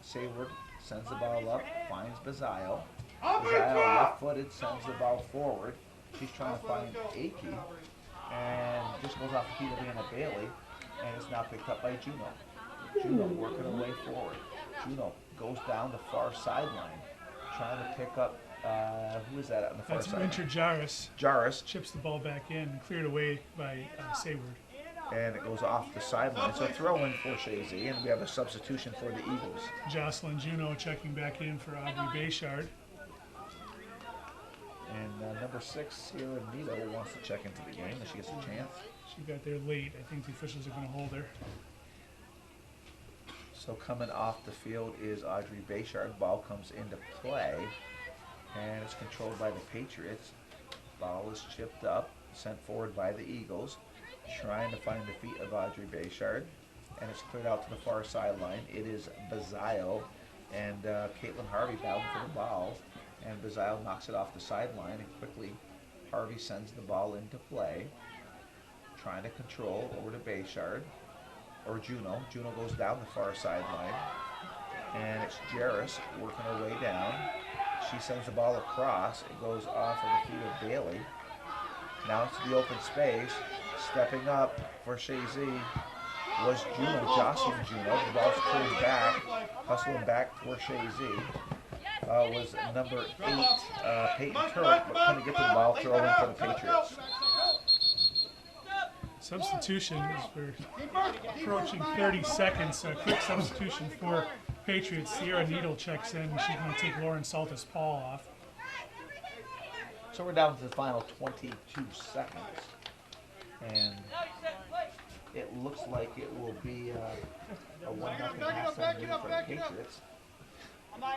Sayward sends the ball up, finds Bazile. Bazile, left-footed, sends the ball forward. She's trying to find Aki, and just goes off the feet of Anna Bailey, and it's now picked up by Juno. Juno working her way forward. Juno goes down the far sideline, trying to pick up, who is that on the far side? That's Winter Jarris. Jarris. Chips the ball back in, cleared away by Sayward. And it goes off the sideline. So a throw in for Chazy, and we have a substitution for the Eagles. Jocelyn Juno checking back in for Aubrey Bayshard. And number 6, Sierra Nito, wants to check into the game, and she gets a chance. She got there late. I think the officials are going to hold her. So coming off the field is Audrey Bayshard. Ball comes into play, and it's controlled by the Patriots. Ball is chipped up, sent forward by the Eagles, trying to find the feet of Audrey Bayshard, and it's cleared out to the far sideline. It is Bazile and Caitlin Harvey battling for the ball, and Bazile knocks it off the sideline, and quickly Harvey sends the ball into play, trying to control over to Bayshard, or Juno. Juno goes down the far sideline, and it's Jarris working her way down. She sends the ball across. It goes off of the feet of Bailey. Now into the open space. Stepping up for Chazy was Juno, jostling Juno. The ball's cleared back, hustling back for Chazy. Was number 8, Peyton Turk, but couldn't get to the ball, throw in for the Patriots. Substitution, we're approaching 30 seconds. A quick substitution for Patriots. Sierra Needle checks in. She's going to take Lauren Saltis Paul off. So we're down to the final 22 seconds. And it looks like it will be a 1-0 halftime win for the Patriots. Well,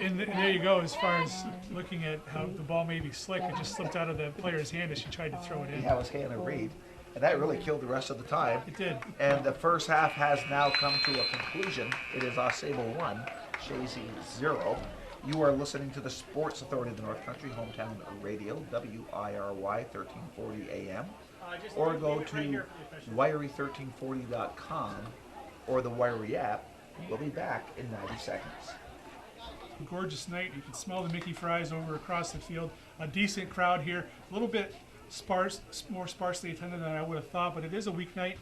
there you go. As far as looking at how the ball may be slick, it just slipped out of the player's hand as she tried to throw it in. Yeah, it was Hannah Reed, and that really killed the rest of the time. It did. And the first half has now come to a conclusion. It is AuSable 1, Chazy 0. You are listening to the Sports Authority of the North Country, Hometown Radio, WIRY 1340 AM, or go to wiry1340.com or the Wiry app. We'll be back in 90 seconds. A gorgeous night. You can smell the Mickey fries over across the field. A decent crowd here. A little bit sparse, more sparsely attended than I would have thought, but it is a weeknight,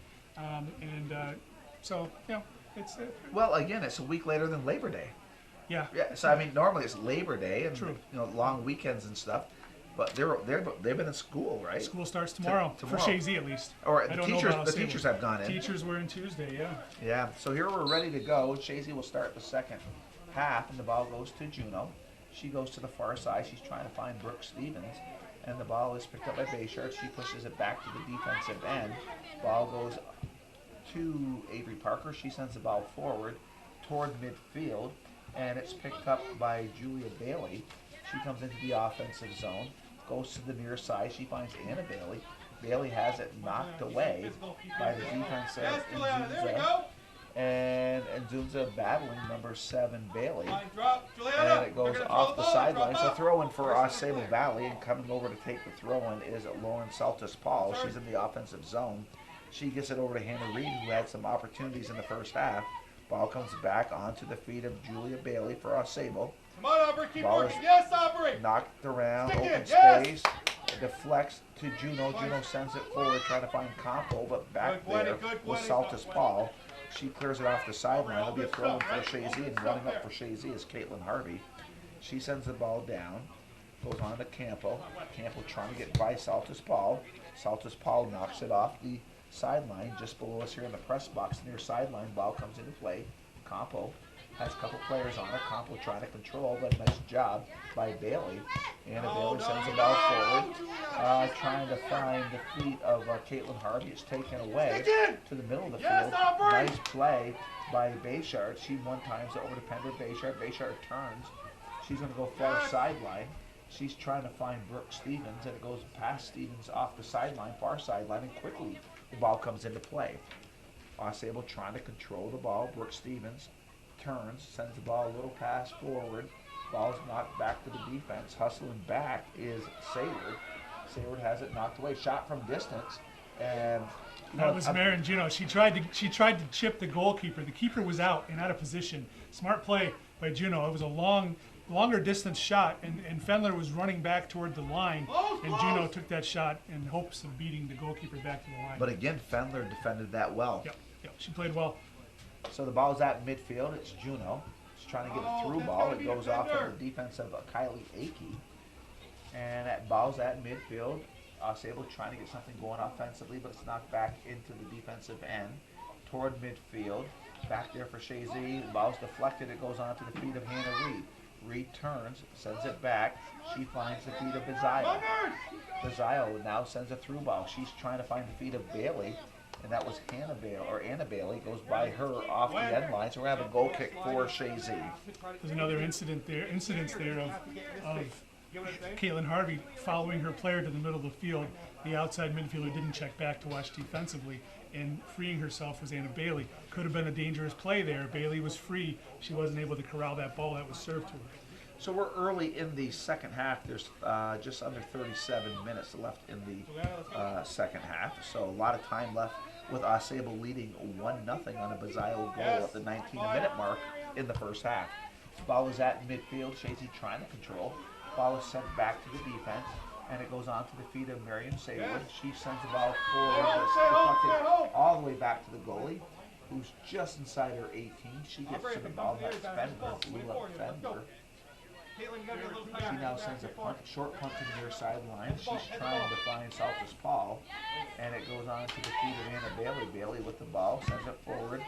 so you know, it's. Well, again, it's a week later than Labor Day. Yeah. Yeah. So I mean, normally it's Labor Day and True. Long weekends and stuff. But they've been in school, right? School starts tomorrow. For Chazy at least. Or the teachers have gone in. Teachers were in Tuesday, yeah. Yeah. So here we're ready to go. Chazy will start the second half, and the ball goes to Juno. She goes to the far side. She's trying to find Brooke Stevens, and the ball is picked up by Bayshard. She pushes it back to the defensive end. Ball goes to Avery Parker. She sends the ball forward toward midfield, and it's picked up by Julia Bailey. She comes into the offensive zone, goes to the near side. She finds Anna Bailey. Bailey has it knocked away by the defense of Nzunza. And Nzunza battling number 7 Bailey. And it goes off the sideline. So throw in for AuSable Valley, and coming over to take the throw in is Lauren Saltis Paul. She's in the offensive zone. She gets it over to Hannah Reed, who had some opportunities in the first half. Ball comes back onto the feet of Julia Bailey for AuSable. Come on, Aubrey, keep Ball working. is Yes, Aubrey. knocked around, Stick open it, yes. space. It deflects to Juno. Juno sends it forward, trying to find Campo, but back there was Saltis Paul. She clears it off the sideline. There'll be a throw in for Chazy, and running up for Chazy is Caitlin Harvey. She sends the ball down, goes on to Campo. Campo trying to get by Saltis Paul. Saltis Paul knocks it off the sideline just below us here in the press box near sideline. Ball comes into play. Campo has a couple players on her. Campo trying to control, but nice job by Bailey. And Bailey sends the ball forward, trying to find the feet of Caitlin Harvey. It's taken away to the middle of the field. Nice play by Bayshard. She one-times it over to Pender Bayshard. Bayshard turns. She's going to go far sideline. She's trying to find Brooke Stevens, and it goes past Stevens off the sideline, far sideline, and quickly the ball comes into play. AuSable trying to control the ball. Brooke Stevens turns, sends the ball a little pass forward. Ball's knocked back to the defense. Hustling back is Sayward. Sayward has it knocked away. Shot from distance, and that was Marin Juno. She tried to chip the goalkeeper. The keeper was out and out of position. Smart play by Juno. It was a longer distance shot, and Fendler was running back toward the line, and Juno took that shot in hopes of beating the goalkeeper back to the line. But again, Fendler defended that well. Yep, she played well. So the ball's at midfield. It's Juno. She's trying to get a through ball. It goes off of the defense of Kylie Akey. And that ball's at midfield. AuSable trying to get something going offensively, but it's knocked back into the defensive end toward midfield. Back there for Chazy. The ball's deflected. It goes on to the feet of Hannah Reed. Reed turns, sends it back. She finds the feet of Bizayo. Bizayo now sends a through ball. She's trying to find the feet of Bailey, and that was Anna Bailey goes by her off the end line. So we're gonna have a goal kick for Chazy. There's another incidents there of Caitlin Harvey following her player to the middle of the field. The outside midfielder didn't check back to watch defensively, and freeing herself was Anna Bailey. Could have been a dangerous play there. Bailey was free. She wasn't able to corral that ball that was served to her. So we're early in the second half. There's just under 37 minutes left in the second half. So a lot of time left with AuSable leading 1-0 on a Bizayo goal at the 19-minute mark in the first half. Ball is at midfield. Chazy trying to control. Ball is sent back to the defense, and it goes on to the feet of Marion Saywood. She sends the ball forward, but it's deflected all the way back to the goalie, who's just inside her 18. She gets to the ball. That's Fender, Lula Fender. She now sends a punt, short punt to the near sideline. She's trying to find Saltus Paul, and it goes on to the feet of Anna Bailey. Bailey with the ball, sends it forward.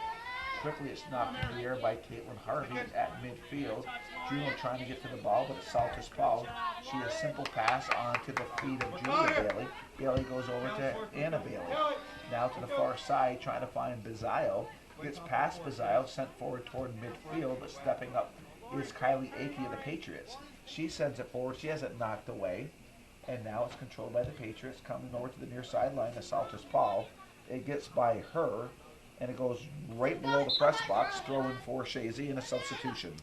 Quickly, it's knocked in the air by Caitlin Harvey at midfield. Juno trying to get to the ball, but it's Saltus Paul. She a simple pass onto the feet of Julia Bailey. Bailey goes over to Anna Bailey. Now to the far side, trying to find Bizayo. Gets past Bizayo, sent forward toward midfield, but stepping up is Kylie Akey of the Patriots. She sends it forward. She has it knocked away, and now it's controlled by the Patriots. Coming over to the near sideline to Saltus Paul. It gets by her, and it goes right below the press box, throwing for Chazy in a substitution.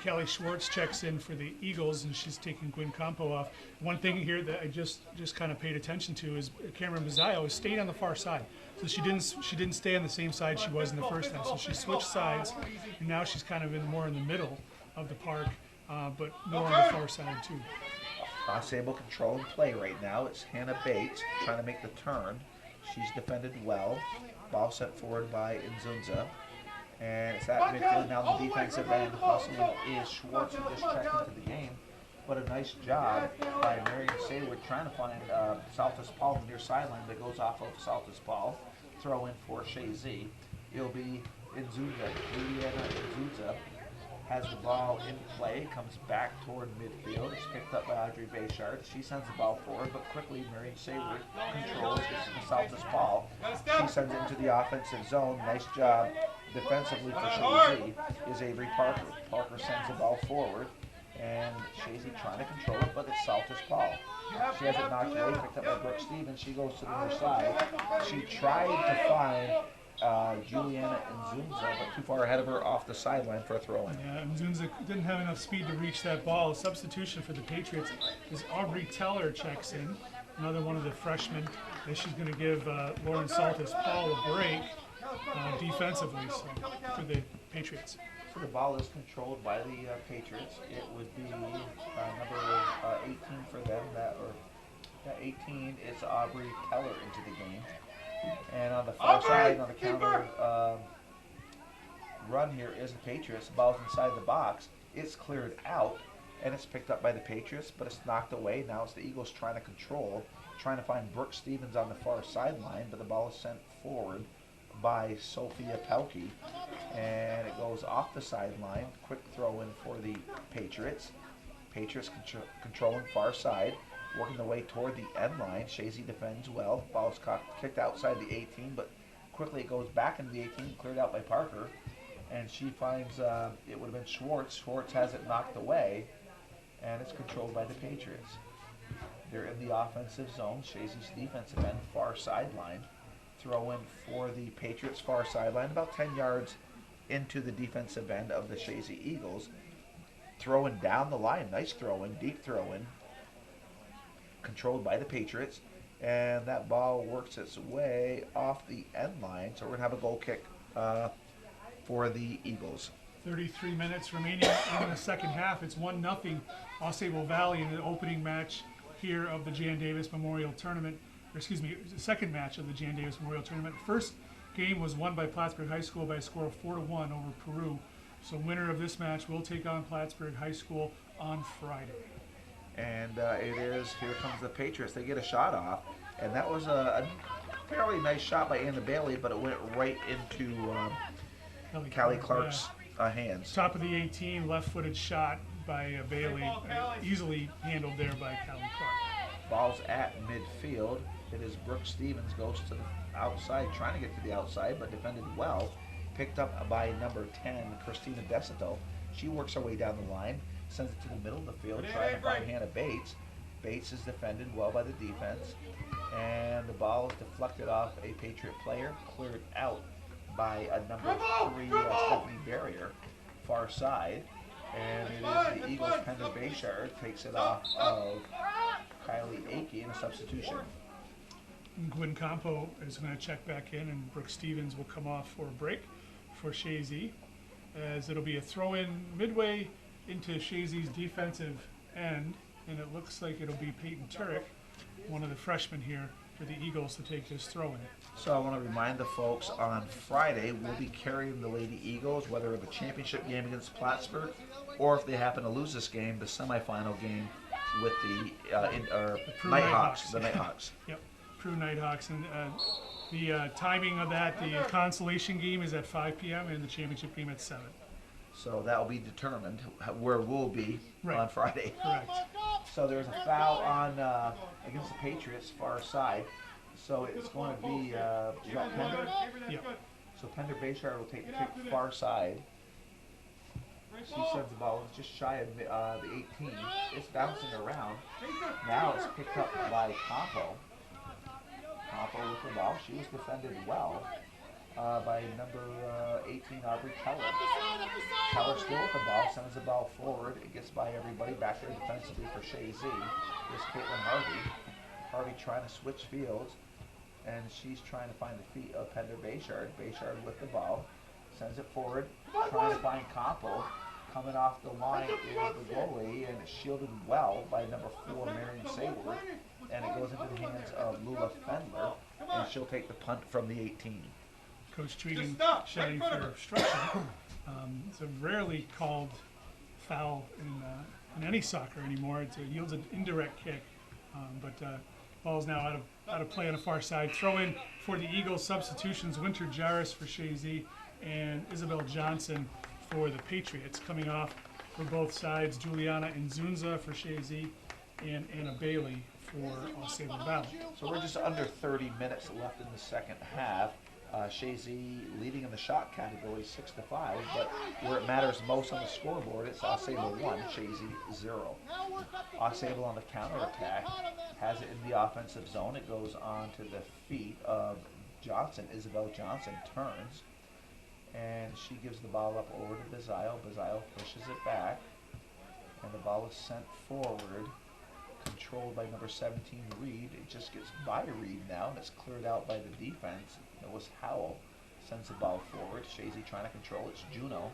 Kelly Schwartz checks in for the Eagles, and she's taking Gwen Campo off. One thing here that I just kind of paid attention to is Cameron Bizayo is staying on the far side. So she didn't stay on the same side she was in the first half. So she switched sides, and now she's kind of more in the middle of the park, but more on the far side too. AuSable control and play right now. It's Hannah Bates trying to make the turn. She's defended well. Ball sent forward by Nzunza. And it's at midfield now. The defensive end hustling is Schwartz, who just checked into the game. But a nice job by Marion Sayward trying to find Saltus Paul on the near sideline that goes off of Saltus Paul. Throw in for Chazy. It'll be Nzunza. Juliana Nzunza has the ball in play, comes back toward midfield. It's picked up by Audrey Bayshard. She sends the ball forward, but quickly Marion Sayward controls, gets to Saltus Paul. She sends it into the offensive zone. Nice job defensively for Chazy is Avery Parker. Parker sends the ball forward, and Chazy trying to control it, but it's Saltus Paul. She has it knocked away, picked up by Brooke Stevens. She goes to the other side. She tried to find Juliana Nzunza, but too far ahead of her off the sideline for a throw-in. Yeah, Nzunza didn't have enough speed to reach that ball. A substitution for the Patriots is Aubrey Teller checks in, another one of the freshmen. And she's going to give Lauren Saltus Paul a break defensively for the Patriots. So the ball is controlled by the Patriots. It would be number 18 for them. That 18 is Aubrey Teller into the game. And on the far side, on the counter run here is the Patriots. The ball's inside the box. It's cleared out, and it's picked up by the Patriots, but it's knocked away. Now it's the Eagles trying to control, trying to find Brooke Stevens on the far sideline, but the ball is sent forward by Sophia Pelkey, and it goes off the sideline. Quick throw in for the Patriots. Patriots controlling far side, working their way toward the end line. Chazy defends well. Ball's kicked outside the 18, but quickly it goes back into the 18, cleared out by Parker, and she finds it would have been Schwartz. Schwartz has it knocked away, and it's controlled by the Patriots. They're in the offensive zone. Chazy's defensive end, far sideline. Throw in for the Patriots, far sideline, about 10 yards into the defensive end of the Chazy Eagles. Throwing down the line, nice throw in, deep throw in, controlled by the Patriots, and that ball works its way off the end line. So we're gonna have a goal kick for the Eagles. 33 minutes remaining in the second half. It's 1-0 AuSable Valley in the opening match here of the Jan Davis Memorial Tournament. Or excuse me, the second match of the Jan Davis Memorial Tournament. The first game was won by Plattsburgh High School by a score of 4-1 over Peru. So winner of this match will take on Plattsburgh High School on Friday. And it is, here comes the Patriots. They get a shot off, and that was a fairly nice shot by Anna Bailey, but it went right into Callie Clark's hands. Top of the 18, left-footed shot by Bailey, easily handled there by Callie Clark. Ball's at midfield. It is Brooke Stevens, goes to the outside, trying to get to the outside, but defended well. Picked up by number 10, Christina Desato. She works her way down the line, sends it to the middle of the field, trying to find Hannah Bates. Bates is defended well by the defense, and the ball is deflected off a Patriot player, cleared out by a number 3, Stephanie Barrier, far side. And it is the Eagles' Pender Bayshard takes it off of Kylie Akey in a substitution. Gwen Campo is going to check back in, and Brooke Stevens will come off for a break for Chazy, as it'll be a throw-in midway into Chazy's defensive end, and it looks like it'll be Peyton Turek, one of the freshmen here, for the Eagles to take this throw-in. So I want to remind the folks, on Friday we'll be carrying the Lady Eagles, whether the championship game against Plattsburgh, or if they happen to lose this game, the semifinal game with the Nighthawks. The Nighthawks. Yep, Prue Nighthawks, and the timing of that, the consolation game is at 5 p.m. and the championship game at 7. So that will be determined where we'll be on Friday. Correct. So there's a foul on against the Patriots, far side. So it's going to be is that Pender? Yep. So Pender Bayshard will take the kick far side. She sends the ball just shy of the 18. It's bouncing around. Now it's picked up by Campo. Campo with the ball. She was defended well by number 18, Aubrey Keller. Keller still with the ball, sends the ball forward. It gets by everybody back there defensively for Chazy. Here's Caitlin Harvey. Harvey trying to switch fields, and she's trying to find the feet of Pender Bayshard. Bayshard with the ball, sends it forward, trying to find Campo. Coming off the line is the goalie, and it's shielded well by number 4, Marion Sayward, and it goes into the hands of Lula Fendler, and she'll take the punt from the 18. Coach treating Shetty for obstruction. It's a rarely called foul in any soccer anymore. It yields an indirect kick, but ball's now out of play on the far side. Throw in for the Eagles substitutions: Winter Jarris for Chazy and Isabel Johnson for the Patriots. Coming off for both sides, Juliana Nzunza for Chazy and Anna Bailey for AuSable Valley. So we're just under 30 minutes left in the second half. Chazy leading in the shot category 6-5, but where it matters most on the scoreboard, it's AuSable 1, Chazy 0. AuSable on the counterattack has it in the offensive zone. It goes on to the feet of Johnson. Isabel Johnson turns, and she gives the ball up over to Bazile. Bazile pushes it back, and the ball is sent forward, controlled by number 17, Reed. It just gets by Reed now, and it's cleared out by the defense. It was Howell. Sends the ball forward. Chazy trying to control. It's Juno.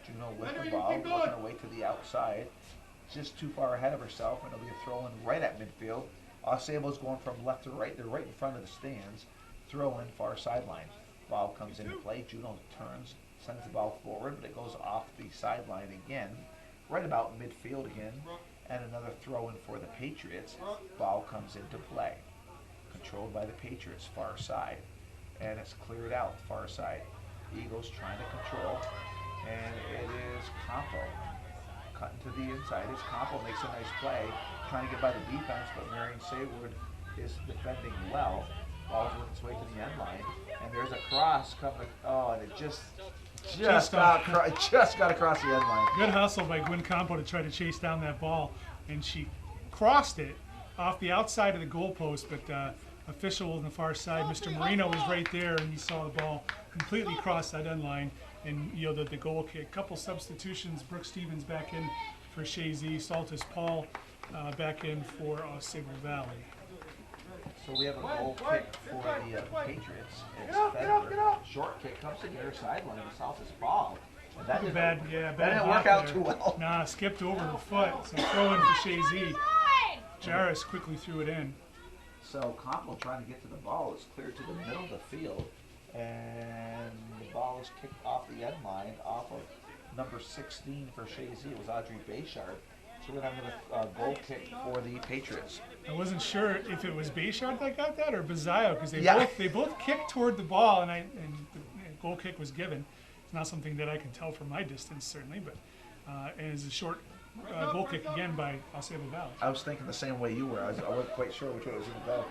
Juno with the ball, working her way to the outside. Just too far ahead of herself, and it'll be a throw-in right at midfield. AuSable's going from left to right. They're right in front of the stands. Throw-in far sideline. Ball comes into play. Juno turns, sends the ball forward, but it goes off the sideline again, right about midfield again, and another throw-in for the Patriots. Ball comes into play. Controlled by the Patriots, far side. and it's cleared out far side. Eagles trying to control, and it is Campo cutting to the inside. As Campo makes a nice play, trying to get by the defense, but Marion Saywood is defending well. Ball's working its way to the end line, and there's a cross coming. Oh, and it just got across the end line. Good hustle by Gwen Campo to try to chase down that ball, and she crossed it off the outside of the goalpost, but official on the far side, Mr. Marino, was right there, and he saw the ball completely cross that end line and yielded the goal kick. Couple substitutions, Brooke Stevens back in for Chazy, Saltus Paul back in for AuSable Valley. So we have a goal kick for the Patriots. It's Federer. Short kick comes to the near sideline of Saltus Paul. And that didn't work out too well. Nah, skipped over her foot, so throw in for Chazy. Jarris quickly threw it in. So Campo trying to get to the ball. It's cleared to the middle of the field, and the ball is kicked off the end line off of number 16 for Chazy. It was Audrey Bayshard. So we're going to have a goal kick for the Patriots. I wasn't sure if it was Bayshard that got that or Bazayo, because they both kicked toward the ball, and the goal kick was given. It's not something that I can tell from my distance, certainly, but and it's a short goal kick again by AuSable Valley. I was thinking the same way you were. I wasn't quite sure which way it was going to go.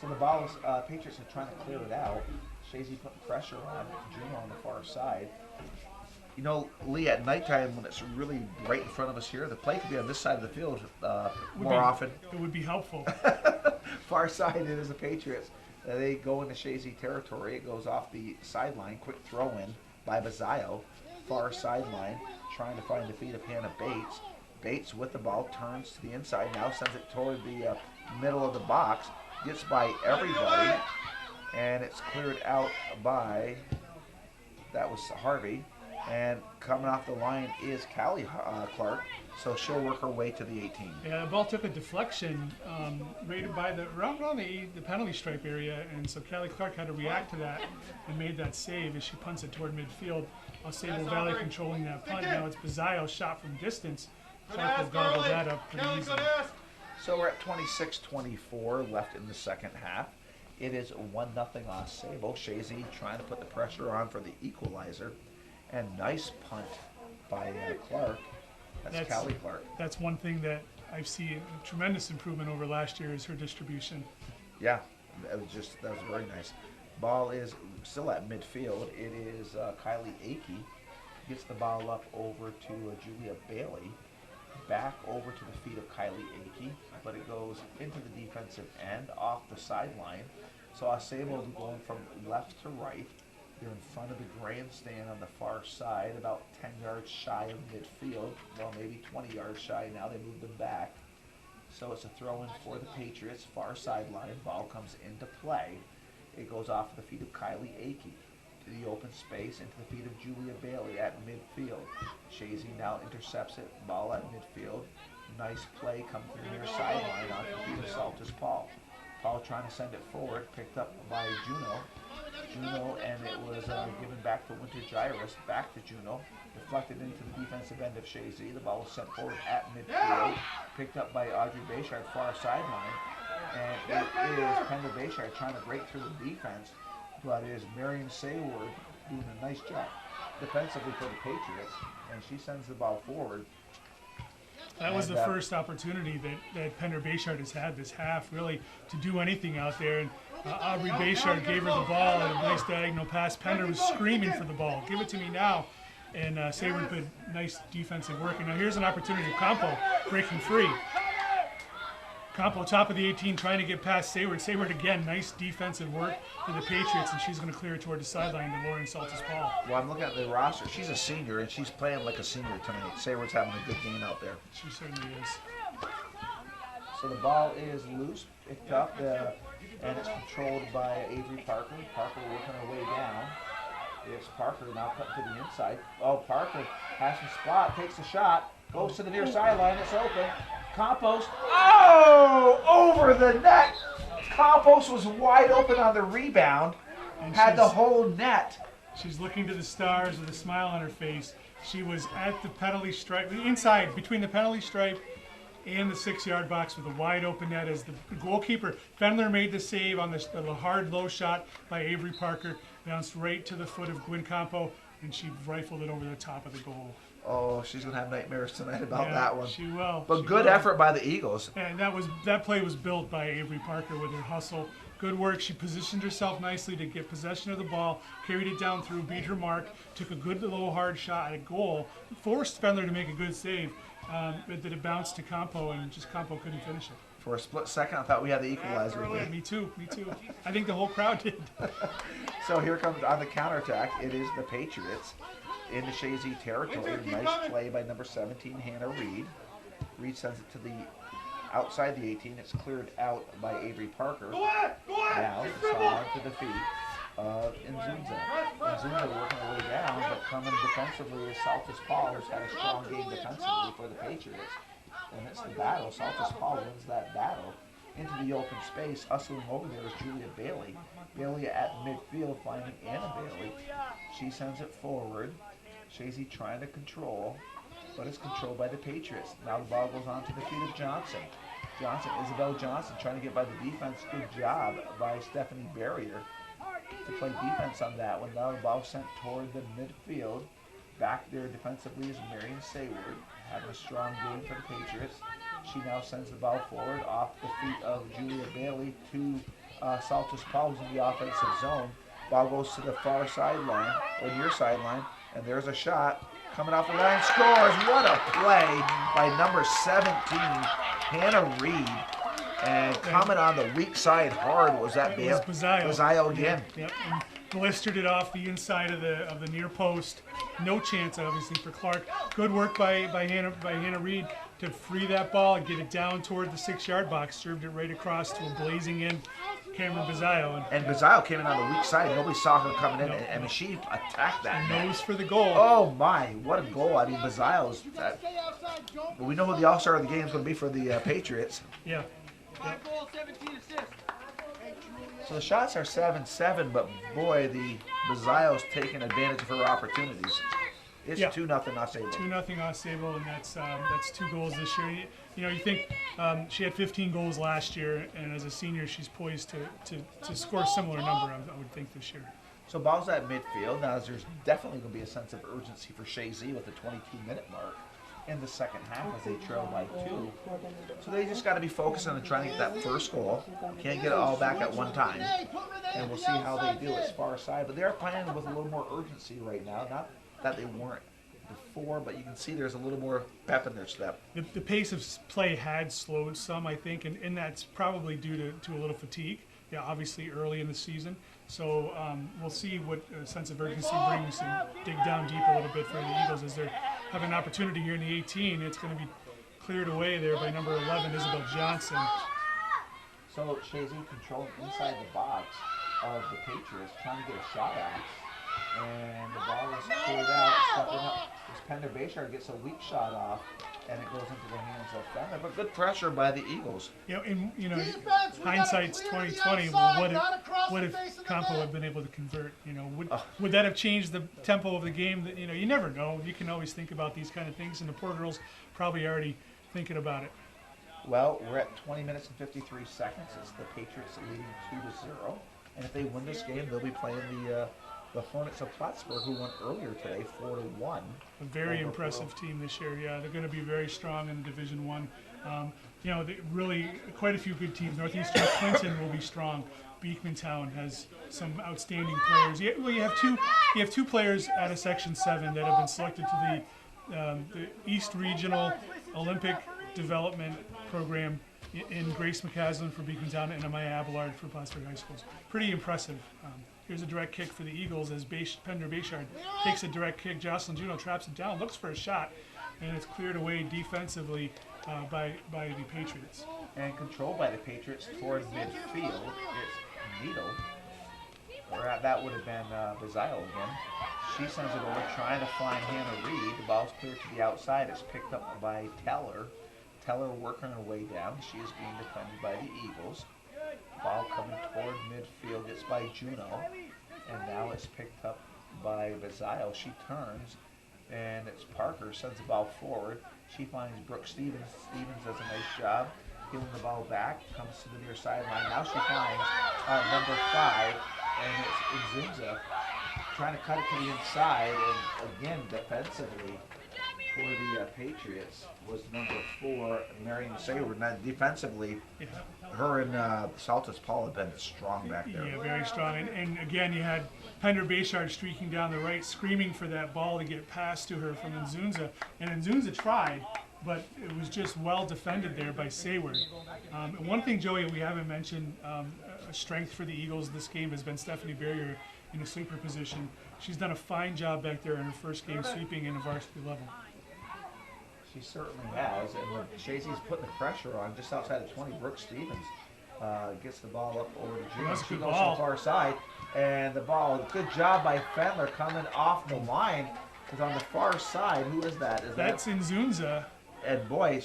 So the ball is, Patriots are trying to clear it out. Chazy putting pressure on Juno on the far side. You know, Lee, at nighttime when it's really right in front of us here, the play could be on this side of the field more often. It would be helpful. Far side, it is the Patriots. They go into Chazy territory. It goes off the sideline. Quick throw in by Bazayo. Far sideline, trying to find the feet of Hannah Bates. Bates with the ball, turns to the inside, now sends it toward the middle of the box. Gets by everybody, and it's cleared out by, that was Harvey. And coming off the line is Callie Clark, so she'll work her way to the 18. Yeah, the ball took a deflection right by around the penalty stripe area, and so Callie Clark had to react to that and made that save as she punts it toward midfield. AuSable Valley controlling that punt. Now it's Bazayo shot from distance. Clark will gargle that up pretty easily. So we're at 26-24 left in the second half. It is 1-0 AuSable. Chazy trying to put the pressure on for the equalizer. And nice punt by Clark. That's Callie Clark. That's one thing that I've seen a tremendous improvement over last year is her distribution. Yeah, that was very nice. Ball is still at midfield. It is Kylie Akey. Gets the ball up over to Julia Bailey. Back over to the feet of Kylie Akey, but it goes into the defensive end off the sideline. So AuSable going from left to right. They're in front of the grandstand on the far side, about 10 yards shy of midfield. Well, maybe 20 yards shy now. They moved them back. So it's a throw-in for the Patriots, far sideline. Ball comes into play. It goes off the feet of Kylie Akey to the open space, into the feet of Julia Bailey at midfield. Chazy now intercepts it. Ball at midfield. Nice play coming through the near sideline off the feet of Saltus Paul. Paul trying to send it forward, picked up by Juno, and it was given back to Winter Gyrus, back to Juno, deflected into the defensive end of Chazy. The ball was sent forward at midfield, picked up by Audrey Bayshard, far sideline, and it is Kendall Bayshard trying to break through the defense, but it is Marion Sayward doing a nice job defensively for the Patriots, and she sends the ball forward. That was the first opportunity that Pender Bayshard has had this half, really, to do anything out there. And Aubrey Bayshard gave her the ball and a nice diagonal pass. Pender was screaming for the ball. Give it to me now. And Sayward did nice defensive work. And now here's an opportunity for Campo breaking free. Campo, top of the 18, trying to get past Sayward. Sayward again, nice defensive work for the Patriots, and she's going to clear it toward the sideline to Lauren Saltus Paul. Well, I'm looking at the roster. She's a senior, and she's playing like a senior tonight. Sayward's having a good game out there. She certainly is. So the ball is loose, picked up, and it's controlled by Avery Parker. Parker working her way down. It's Parker now cutting to the inside. Oh, Parker has some spot, takes a shot, goes to the near sideline. It's open. Campos, over the net. Campos was wide open on the rebound, and had the whole net. She's looking to the stars with a smile on her face. She was at the penalty stripe, inside, between the penalty stripe and the 6-yard box with a wide open net as the goalkeeper. Fendler made the save on the hard low shot by Avery Parker, bounced right to the foot of Gwen Campo, and she rifled it over the top of the goal. Oh, she's going to have nightmares tonight about that one. She will. But good effort by the Eagles. And that play was built by Avery Parker with her hustle. Good work. She positioned herself nicely to get possession of the ball, carried it down through, beat her mark, took a good low hard shot at a goal, forced Fendler to make a good save, but that it bounced to Campo, and just Campo couldn't finish it. For a split second, I thought we had the equalizer. Yeah, me too. I think the whole crowd did. So here comes on the counterattack. It is the Patriots in the Chazy territory. Nice play by number 17, Hannah Reed. Reed sends it to the outside the 18. It's cleared out by Avery Parker. Now it's on to the feet of Nzunza. Nzunza working her way down, but coming defensively is Saltus Paul, who's had a strong game defensively for the Patriots. And it's the battle. Saltus Paul wins that battle. Into the open space, hustling over there is Julia Bailey. Bailey at midfield finding Anna Bailey. She sends it forward. Chazy trying to control, but it's controlled by the Patriots. Now the ball goes on to the feet of Johnson. Isabel Johnson trying to get by the defense. Good job by Stephanie Barrier to play defense on that one. Now the ball sent toward the midfield. Back there defensively is Marion Sayward, having a strong game for the Patriots. She now sends the ball forward off the feet of Julia Bailey to Saltus Paul, in the offensive zone. Ball goes to the far sideline, or near sideline, and there's a shot. Coming off the line, scores. What a play by number 17, Hannah Reed. And coming on the weak side hard was that Bazayo again. Yep. And blistered it off the inside of the near post. No chance, obviously, for Clark. Good work by Hannah Reed to free that ball and get it down toward the 6-yard box. Served it right across to a blazing in Cameron Bazayo. And Bazayo came in on the weak side. Nobody saw her coming in. I mean, she attacked that. Nose for the goal. Oh, my. What a goal. I mean, Bazayo's. But we know who the all-star of the game is going to be for the Patriots. Yeah. 5 goals, 17 assists. So the shots are 7-7, but boy, the Bazayo's taking advantage of her opportunities. It's 2-0 AuSable. 2-0 AuSable, and that's 2 goals this year. You think she had 15 goals last year, and as a senior, she's poised to score a similar number, I would think, this year. So ball's at midfield. Now there's definitely going to be a sense of urgency for Chazy with the 22-minute mark in the second half as they trail by 2. So they just got to be focused on trying to get that first goal. Can't get it all back at one time. And we'll see how they do as far side. But they're playing with a little more urgency right now. Not that they weren't before, but you can see there's a little more pep in their step. The pace of play had slowed some, I think, and that's probably due to a little fatigue. Yeah, obviously early in the season. So we'll see what a sense of urgency brings and dig down deep a little bit for the Eagles as they're having an opportunity here in the 18. It's going to be cleared away there by number 11, Isabel Johnson. So Chazy controlling inside the box of the Patriots, trying to get a shot at. And the ball is cleared out, stepping up. This Pender Bayshard gets a weak shot off, and it goes into the hands of Fender. But good pressure by the Eagles. Hindsight's 2020. Well, what if Campo had been able to convert? Would that have changed the tempo of the game? You never know. You can always think about these kind of things, and the poor girls probably already thinking about it. Well, we're at 20 minutes and 53 seconds. It's the Patriots leading 2-0, and if they win this game, they'll be playing the Hornets of Plattsburgh, who won earlier today, 4-1. A very impressive team this year. Yeah, they're going to be very strong in Division I. Really quite a few good teams. Northeastern Clinton will be strong. Beekmantown has some outstanding players. You have two players out of Section 7 that have been selected to the East Regional Olympic Development Program in Grace McCaslin for Beekmantown and Amaya Abelard for Plattsburgh High Schools. Pretty impressive. Here's a direct kick for the Eagles as Pender Bayshard takes a direct kick. Jocelyn Juno traps it down, looks for a shot, and it's cleared away defensively by the Patriots. And controlled by the Patriots toward midfield. It's Needle. Or that would have been Bazayo again. She sends it over, trying to find Hannah Reed. The ball's cleared to the outside. It's picked up by Teller. Teller working her way down. She is being defended by the Eagles. Ball coming toward midfield. It's by Juno. And now it's picked up by Bazayo. She turns. And it's Parker, sends the ball forward. She finds Brooke Stevens. Stevens does a nice job giving the ball back, comes to the near sideline. Now she finds number 5, and it's Inzunza trying to cut it to the inside. And again, defensively for the Patriots was number 4, Marion Sayward. Now defensively, her and Saltus Paul have been strong back there. Yeah, very strong. And again, you had Pender Bayshard streaking down the right, screaming for that ball to get passed to her from Inzunza. And Inzunza tried, but it was just well defended there by Sayward. And one thing, Joey, we haven't mentioned, a strength for the Eagles this game has been Stephanie Barrier in a sweeper position. She's done a fine job back there in her first game sweeping in a varsity level. She certainly has, and when Chazy's putting the pressure on just outside of 20, Brooke Stevens gets the ball up over to Juno. She goes to the far side, and the ball, good job by Fendler coming off the line, because on the far side, who is that? That's Inzunza. And boy, if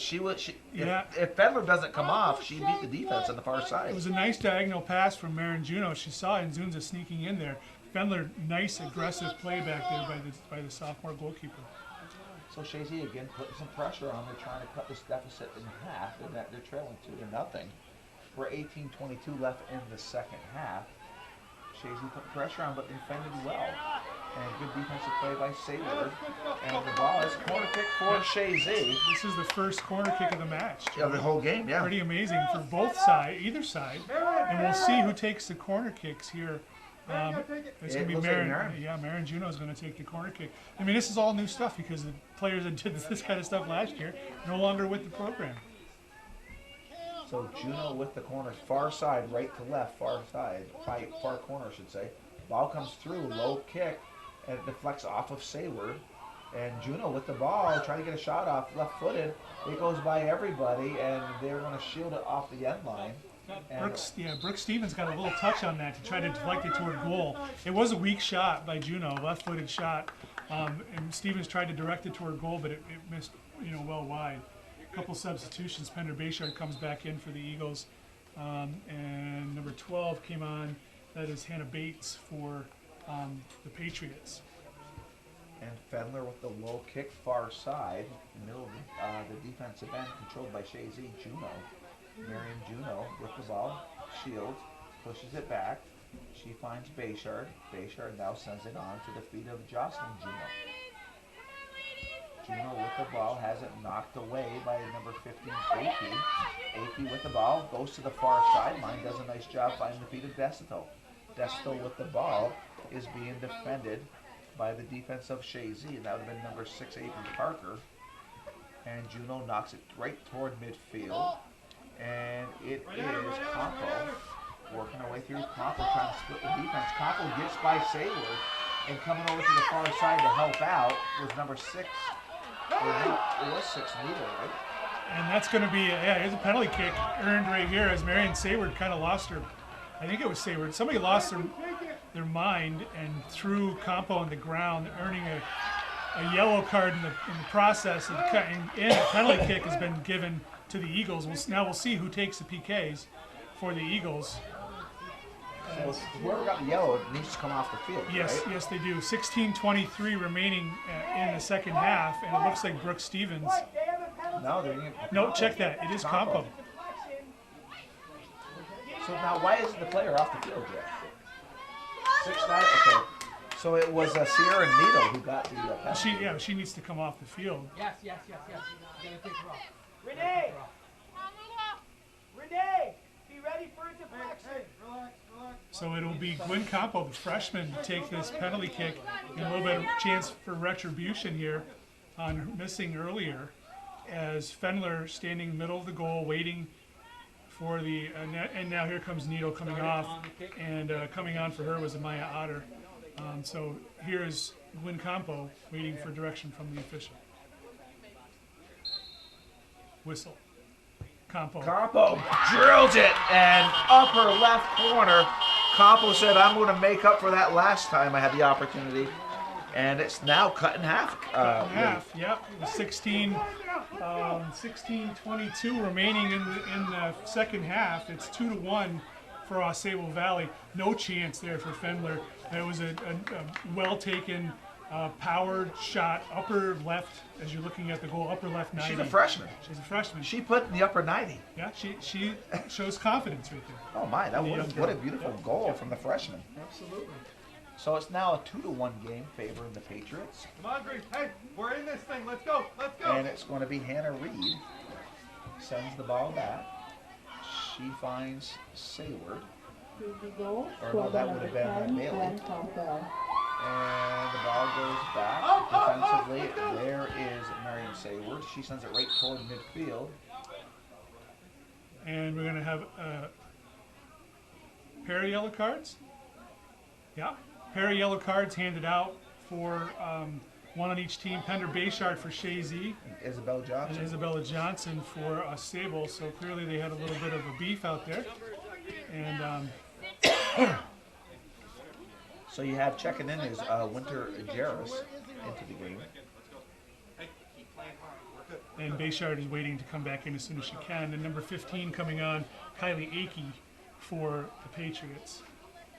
Fendler doesn't come off, she beat the defense on the far side. It was a nice diagonal pass from Marin Juno. She saw Inzunza sneaking in there. Fendler, nice aggressive play back there by the sophomore goalkeeper. So Chazy again putting some pressure on. They're trying to cut this deficit in half. They're trailing 2-0. We're 18:22 left in the second half. Chazy put pressure on, but defended well. And good defensive play by Sayward. And the ball is corner kick for Chazy. This is the first corner kick of the match. Yeah, the whole game, yeah. Pretty amazing for both sides, either side. And we'll see who takes the corner kicks here. It's going to be Marin. Yeah, Marin Juno is going to take the corner kick. I mean, this is all new stuff because the players that did this kind of stuff last year no longer with the program. So Juno with the corner, far side, right to left, far side, far corner, I should say. Ball comes through, low kick, and it deflects off of Sayward. And Juno with the ball, trying to get a shot off, left-footed. It goes by everybody, and they're going to shield it off the end line. Brooke Stevens got a little touch on that to try to deflect it toward goal. It was a weak shot by Juno, left-footed shot, and Stevens tried to direct it toward goal, but it missed, well wide. A couple substitutions. Pender Bayshard comes back in for the Eagles, and number 12 came on. That is Hannah Bates for the Patriots. And Fendler with the low kick, far side, middle of the defensive end, controlled by Chazy. Juno. Marion Juno with the ball, shields, pushes it back. She finds Bayshard. Bayshard now sends it on to the feet of Jocelyn Juno. Juno with the ball has it knocked away by number 15, AP. AP with the ball, goes to the far sideline, does a nice job finding the feet of Destito. Destito with the ball is being defended by the defense of Chazy, and that would have been number 6, AP Parker. And Juno knocks it right toward midfield. And it is Campo working her way through. Campo trying to split the defense. Campo gets by Sayward, and coming over to the far side to help out was number 6. It was 6 Nita, right? And that's going to be, here's a penalty kick earned right here as Marion Sayward kind of lost her. I think it was Sayward. Somebody lost their mind and threw Campo on the ground, earning a yellow card in the process. And a penalty kick has been given to the Eagles. Now we'll see who takes the PKs for the Eagles. So whoever got the yellow needs to come off the field. Yes, right? yes, they do. 16:23 remaining in the second half, and it looks like Brooke Stevens. No, check that. It is Campo. So now, why isn't the player off the field yet? 6-9. Okay. So it was Sierra Nito who got the penalty. She needs to come off the field. Yes. You gotta take her off. Renee, be ready for a deflection. Hey, relax. So it'll be Gwen Campo, the freshman, to take this penalty kick, and a little bit of chance for retribution here on missing earlier, as Fendler standing middle of the goal, waiting for the and now here comes Nito coming off, and coming on for her was Amaya Otter. So here is Gwen Campo waiting for direction from the official. Whistle. Campo drills it, and upper left corner. Campo said, I'm going to make up for that last time I had the opportunity. And it's now cut in half. Yep. 16:22 remaining in the second half. It's 2-1 for AuSable Valley. No chance there for Fendler. It was a well-taken Powered shot, upper left, as you're looking at the goal, upper left 90. She's a freshman. She's a freshman. She put in the upper 90. Yeah, she shows confidence right there. Oh my, that The was young what a girl. beautiful goal from the freshman. Absolutely. So it's now a 2-1 game favoring the Patriots. Come on, Green. Hey, we're in this thing. Let's go. Let's go. And it's going to be Hannah Reed. Sends the ball back. She finds Sayward. Susie goal. Or no, Scored by that would number have been 10, Bailey. Gwen Campbell. And the ball goes back Up, up, up, defensively. let's go. There is Marion Sayward. She sends it right toward midfield. And we're going to have a pair of yellow cards. Yeah, pair of yellow cards handed out for one on each team. Pender Bayshard for Chazy Isabel and Johnson. Isabella Johnson for AuSable. So clearly they had a little bit of a beef out there. And So you have checking in is Winter Jarris into the game. And Bayshard is waiting to come back in as soon as she can. And number 15 coming on, Kylie Akey for the Patriots.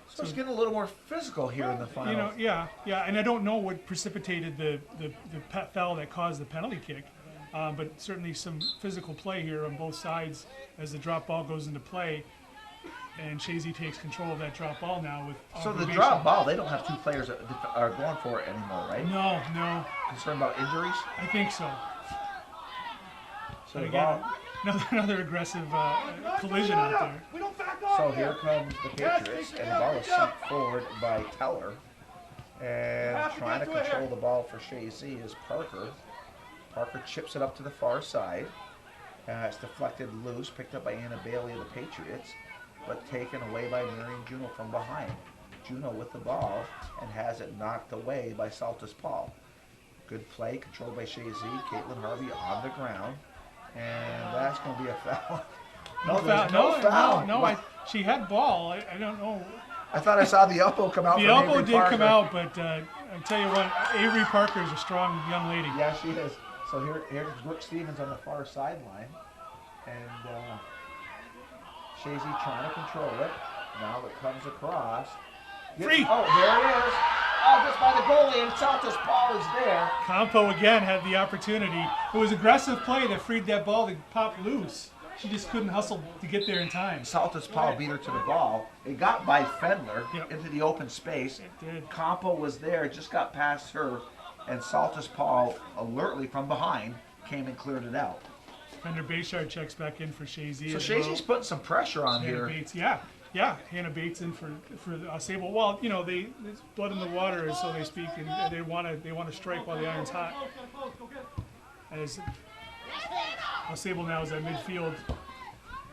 So it's getting a little more physical here in the final. You know, yeah, and I don't know what precipitated the foul that caused the penalty kick, but certainly some physical play here on both sides as the drop ball goes into play, and Chazy takes control of that drop ball now with. So the obligation. drop ball, they don't have two players that are going for it anymore, right? No, Concerned about injuries? I think so. So But the again, ball. another aggressive collision out there. We don't back off. So here comes the Patriots, and the ball is sent forward by Teller. And trying to control the ball for Chazy is Parker. Parker chips it up to the far side. It's deflected loose, picked up by Anna Bailey of the Patriots, but taken away by Marion Juno from behind. Juno with the ball and has it knocked away by Saltus Paul. Good play, controlled by Chazy. Caitlin Harvey on the ground. And that's going to be a foul. There's no foul. No, she had ball. I don't know. I thought I saw the elbow come out. The from elbow Avery did Parker. come out, but I'll tell you what, Avery Parker is a strong young lady. Yeah, she is. So here's Brooke Stevens on the far sideline. And Chazy trying to control it. Now it comes across. Free! Oh, there it is. Oh, just by the goalie, and Saltus Paul is there. Campo again had the opportunity. It was aggressive play that freed that ball to pop loose. She just couldn't hustle to get there in time. Saltus Paul beat her to the ball. It got by Fendler Yep. into the open space. It did. Campo was there, just got past her, and Saltus Paul, alertly from behind, came and cleared it out. Pender Bayshard checks back in for Chazy. So as Chazy's putting some pressure on Hannah here. Bates, yeah, Hannah Bates in for AuSable. Well, you know, there's blood in the water, so they speak, and they want to strike while the iron's hot. As AuSable now is at midfield.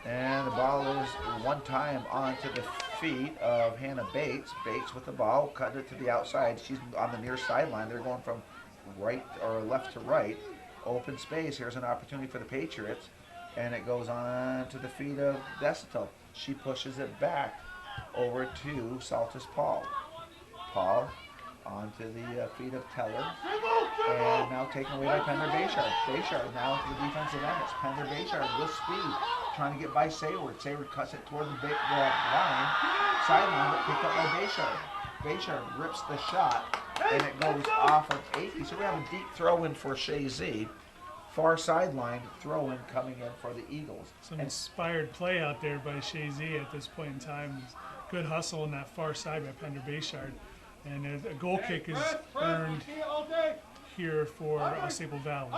And the ball is one time onto the feet of Hannah Bates. Bates with the ball, cutting it to the outside. She's on the near sideline. They're going from right or left to right. Open space. Here's an opportunity for the Patriots. And it goes on to the feet of Desitel. She pushes it back over to Saltus Paul. Paul onto the feet of Teller. And now taken away by Pender Bayshard. Bayshard now into the defensive end. It's Pender Bayshard with speed, trying to get by Sayward. Sayward cuts it toward the line, sideline, but picked up by Bayshard. Bayshard rips the shot, and it goes off of Akey. So we have a deep throw in for Chazy. Far sideline throw in coming in for the Eagles. Some inspired play out there by Chazy at this point in time. Good hustle on that far side by Pender Bayshard. And a goal kick is earned here for AuSable Valley.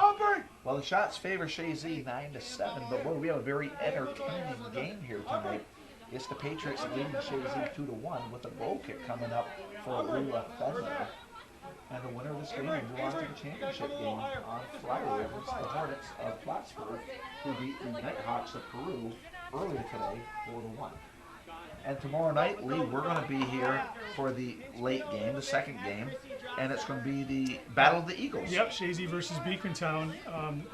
Well, the shots favor Chazy 9-7, but boy, we have a very entertaining game here tonight. It's the Patriots leading Chazy 2-1 with a goal kick coming up for Leila Fendler. And the winner of this game will go on to the championship game on Friday against the Hornets of Plattsburgh, who beat the Nighthawks of Peru earlier today 4-1. And tomorrow night, Lee, we're going to be here for the late game, the second game, and it's going to be the Battle of the Eagles. Yep, Chazy versus Beacontown.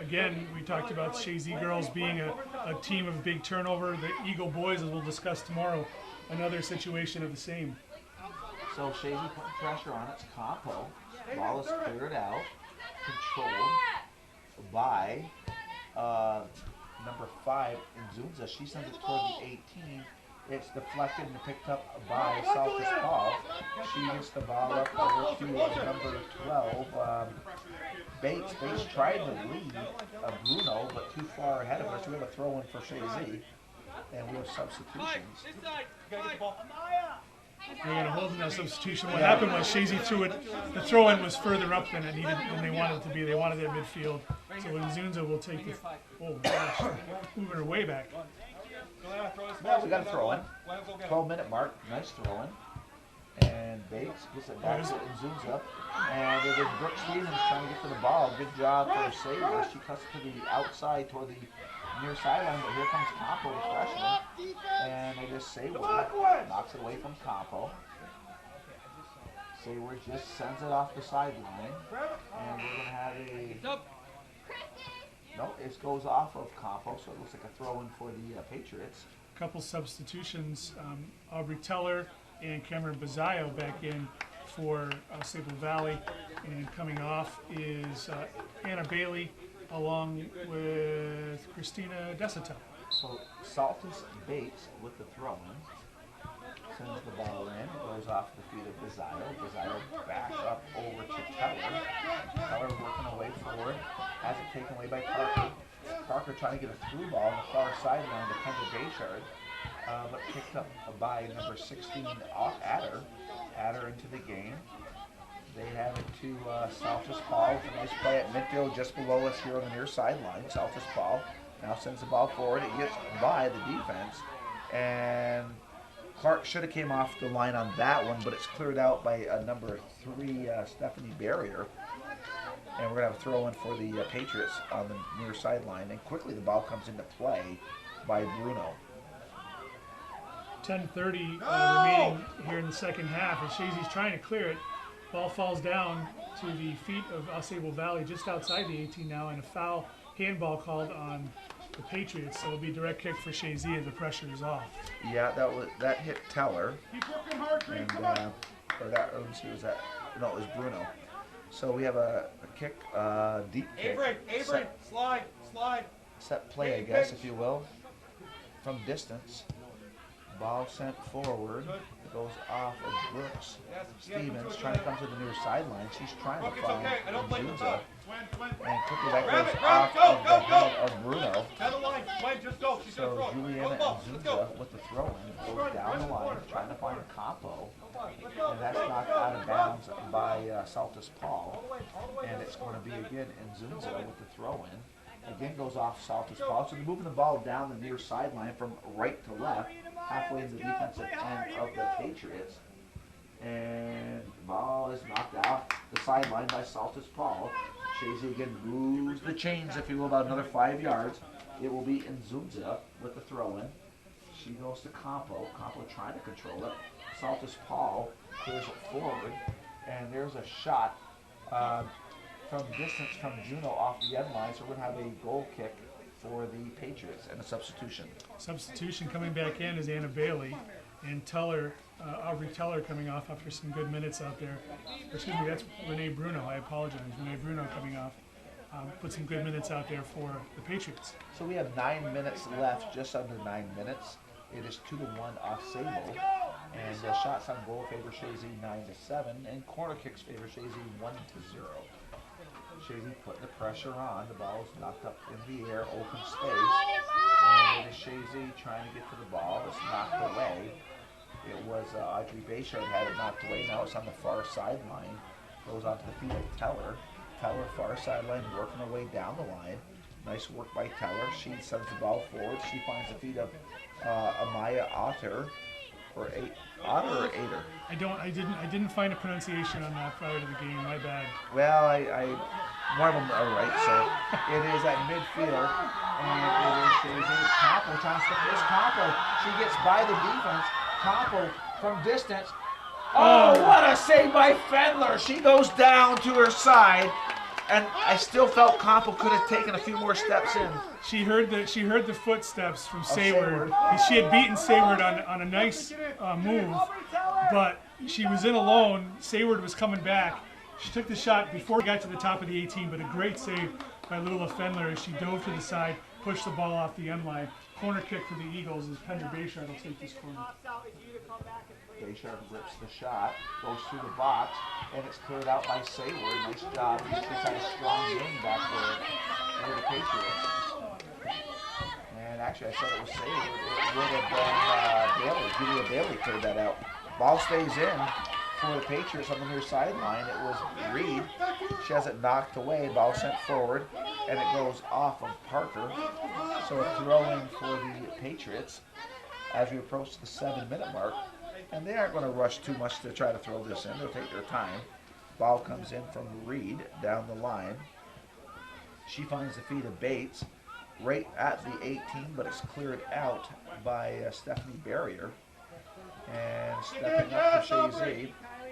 Again, we talked about Chazy girls being a team of big turnover. The Eagle boys, as we'll discuss tomorrow, another situation of the same. So Chazy putting pressure on its Campo. Ball is cleared out, controlled by number 5 Nzunza. She sends it toward the 18. It's deflected and picked up by Saltus Paul. She gets the ball up over to number 12, Bates. Bates tried to lead Bruno, but too far ahead of us. We have a throw in for Chazy, and we have substitutions. They got a hold in that substitution. What happened was Chazy threw it. The throw-in was further up than it needed, than they wanted it to be. They wanted it at midfield. So Nzunza will take the. Oh gosh, moving her way back. Well, we got a throw in. 12-minute mark. Nice throw in. And Bates gets it back to Nzunza. And it is Brooke Stevens trying to get to the ball. Good job for Saber. She cuts to the outside toward the near sideline, but here comes Campo, the freshman. And they just Sayward knocks it away from Campo. Sayward just sends it off the sideline. And we're going to have a... No, it goes off of Campo, so it looks like a throw-in for the Patriots. A couple substitutions. Aubrey Teller and Cameron Bazayo back in for AuSable Valley. And coming off is Anna Bailey along with Christina Desatel. So Saltus Bates with the throw-in. Sends the ball in. It goes off the feet of Bazayo. Bazayo back up over to Teller. Teller working away forward. Has it taken away by Parker. Parker trying to get a through ball on the far sideline to Kendra Bayshard. But picked up by number 16, Adder. Adder into the game. They have it to Saltus Paul. It's a nice play at midfield just below us here on the near sideline. Saltus Paul now sends the ball forward. It gets by the defense. And Clark should have came off the line on that one, but it's cleared out by number 3, Stephanie Barrier. And we're going to have a throw in for the Patriots on the near sideline. And quickly the ball comes into play by Bruno. 10:30 remaining here in the second half, and Chazy's trying to clear it. Ball falls down to the feet of AuSable Valley, just outside the 18 now, and a foul handball called on the Patriots. So it'll be direct kick for Chazy as the pressure is off. Yeah, that hit Teller. Keep working hard, Green. And, Come on. or that, let me see, was that? No, it was Bruno. So we have a kick, deep kick. Avery, slide. Set play, I guess, if you will, from distance. Ball sent forward. It goes off of Brooks. Stevens trying to come to the near sideline. She's trying to find Nzunza. And quickly that goes off of the head of Bruno. So Juliana Nzunza with the throw-in goes down the line trying to find Campo. And that's knocked out of bounds by Saltus Paul. And it's going to be again Nzunza with the throw-in. Again goes off Saltus Paul. So they're moving the ball down the near sideline from right to left, halfway in the defensive end of the Patriots. And the ball is knocked out the sideline by Saltus Paul. Chazy again moves the chains, if you will, about another 5 yards. It will be Nzunza with the throw-in. She goes to Campo. Campo trying to control it. Saltus Paul clears it forward. And there's a shot from distance from Juno off the end line. So we're going to have a goal kick for the Patriots and a substitution. Substitution coming back in is Anna Bailey, and Teller, Aubrey Teller coming off after some good minutes out there. Excuse me, that's Renee Bruno. I apologize. Renee Bruno coming off. Put some good minutes out there for the Patriots. So we have 9 minutes left, just under 9 minutes. It is 2-1 AuSable. And shots on goal favor Chazy 9-7, and corner kicks favor Chazy 1-0. Chazy putting the pressure on. The ball is knocked up in the air, open space. And it is Chazy trying to get to the ball. It's knocked away. It was Audrey Bayshard had it knocked away. Now it's on the far sideline. Goes onto the feet of Teller. Teller far sideline working her way down the line. Nice work by Teller. She sends the ball forward. She finds the feet of Amaya Otter. Or Otter or Ader? I didn't find a pronunciation on that prior to the game. My bad. Well, I one of them are right. So it is at midfield, and it is Chazy. Campo trying to step this. Campo. She gets by the defense. Campo from distance. Oh, what a save by Fendler! She goes down to her side, and I still felt Campo could have taken a few more steps in. She heard the footsteps from Sayward. She had beaten Sayward on a nice move, but she was in alone. Sayward was coming back. She took the shot before it got to the top of the 18, but a great save by Lula Fendler as she dove to the side, pushed the ball off the end line. corner kick for the Eagles as Pender Bayshard will take this corner. Bayshard rips the shot, goes through the box, and it's cleared out by Sayward. Nice job. He's had a strong game back there for the Patriots. And actually, I said it was Sayward. It would have been Bailey. Julia Bailey cleared that out. Ball stays in for the Patriots on the near sideline. It was Reed. She has it knocked away. Ball sent forward, and it goes off of Parker. So a throw-in for the Patriots as we approach the 7-minute mark. And they aren't going to rush too much to try to throw this in. They'll take their time. Ball comes in from Reed down the line. She finds the feet of Bates right at the 18, but it's cleared out by Stephanie Barrier. And stepping up for Chazy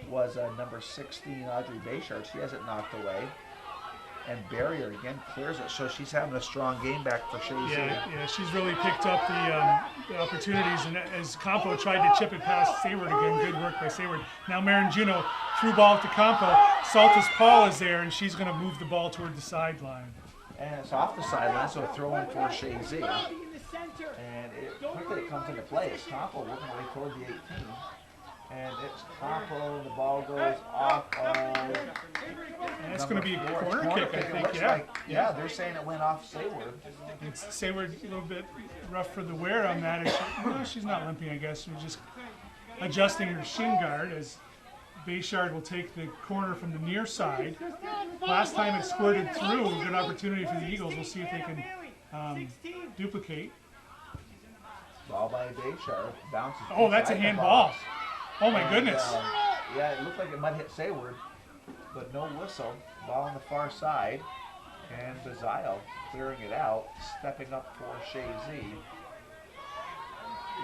was number 16, Audrey Bayshard. She has it knocked away. And Barrier again clears it, so she's having a strong game back for Chazy. Yeah, she's really picked up the opportunities, and as Campo tried to chip it past Sayward again, good work by Sayward. Now Marin Juno threw ball to Campo. Saltus Paul is there, and she's going to move the ball toward the sideline. And it's off the sideline, so a throw in for Chazy. And quickly it comes into play. It's Campo working away toward the 18. And it's Campo, and the ball goes off of... And that's going to be a corner kick, I think, yeah. Yeah, they're saying it went off Sayward. It's Sayward a little bit rough for the wear on that. Well, she's not limping, I guess. She's just adjusting her shin guard as Bayshard will take the corner from the near side. Last time it squirted through, good opportunity for the Eagles. We'll see if they can duplicate. Ball by Bayshard, bounces. Oh, that's a handball. Oh my goodness. Yeah, it looked like it might hit Sayward, but no whistle. Ball on the far side, and Bazile clearing it out, stepping up for Chazy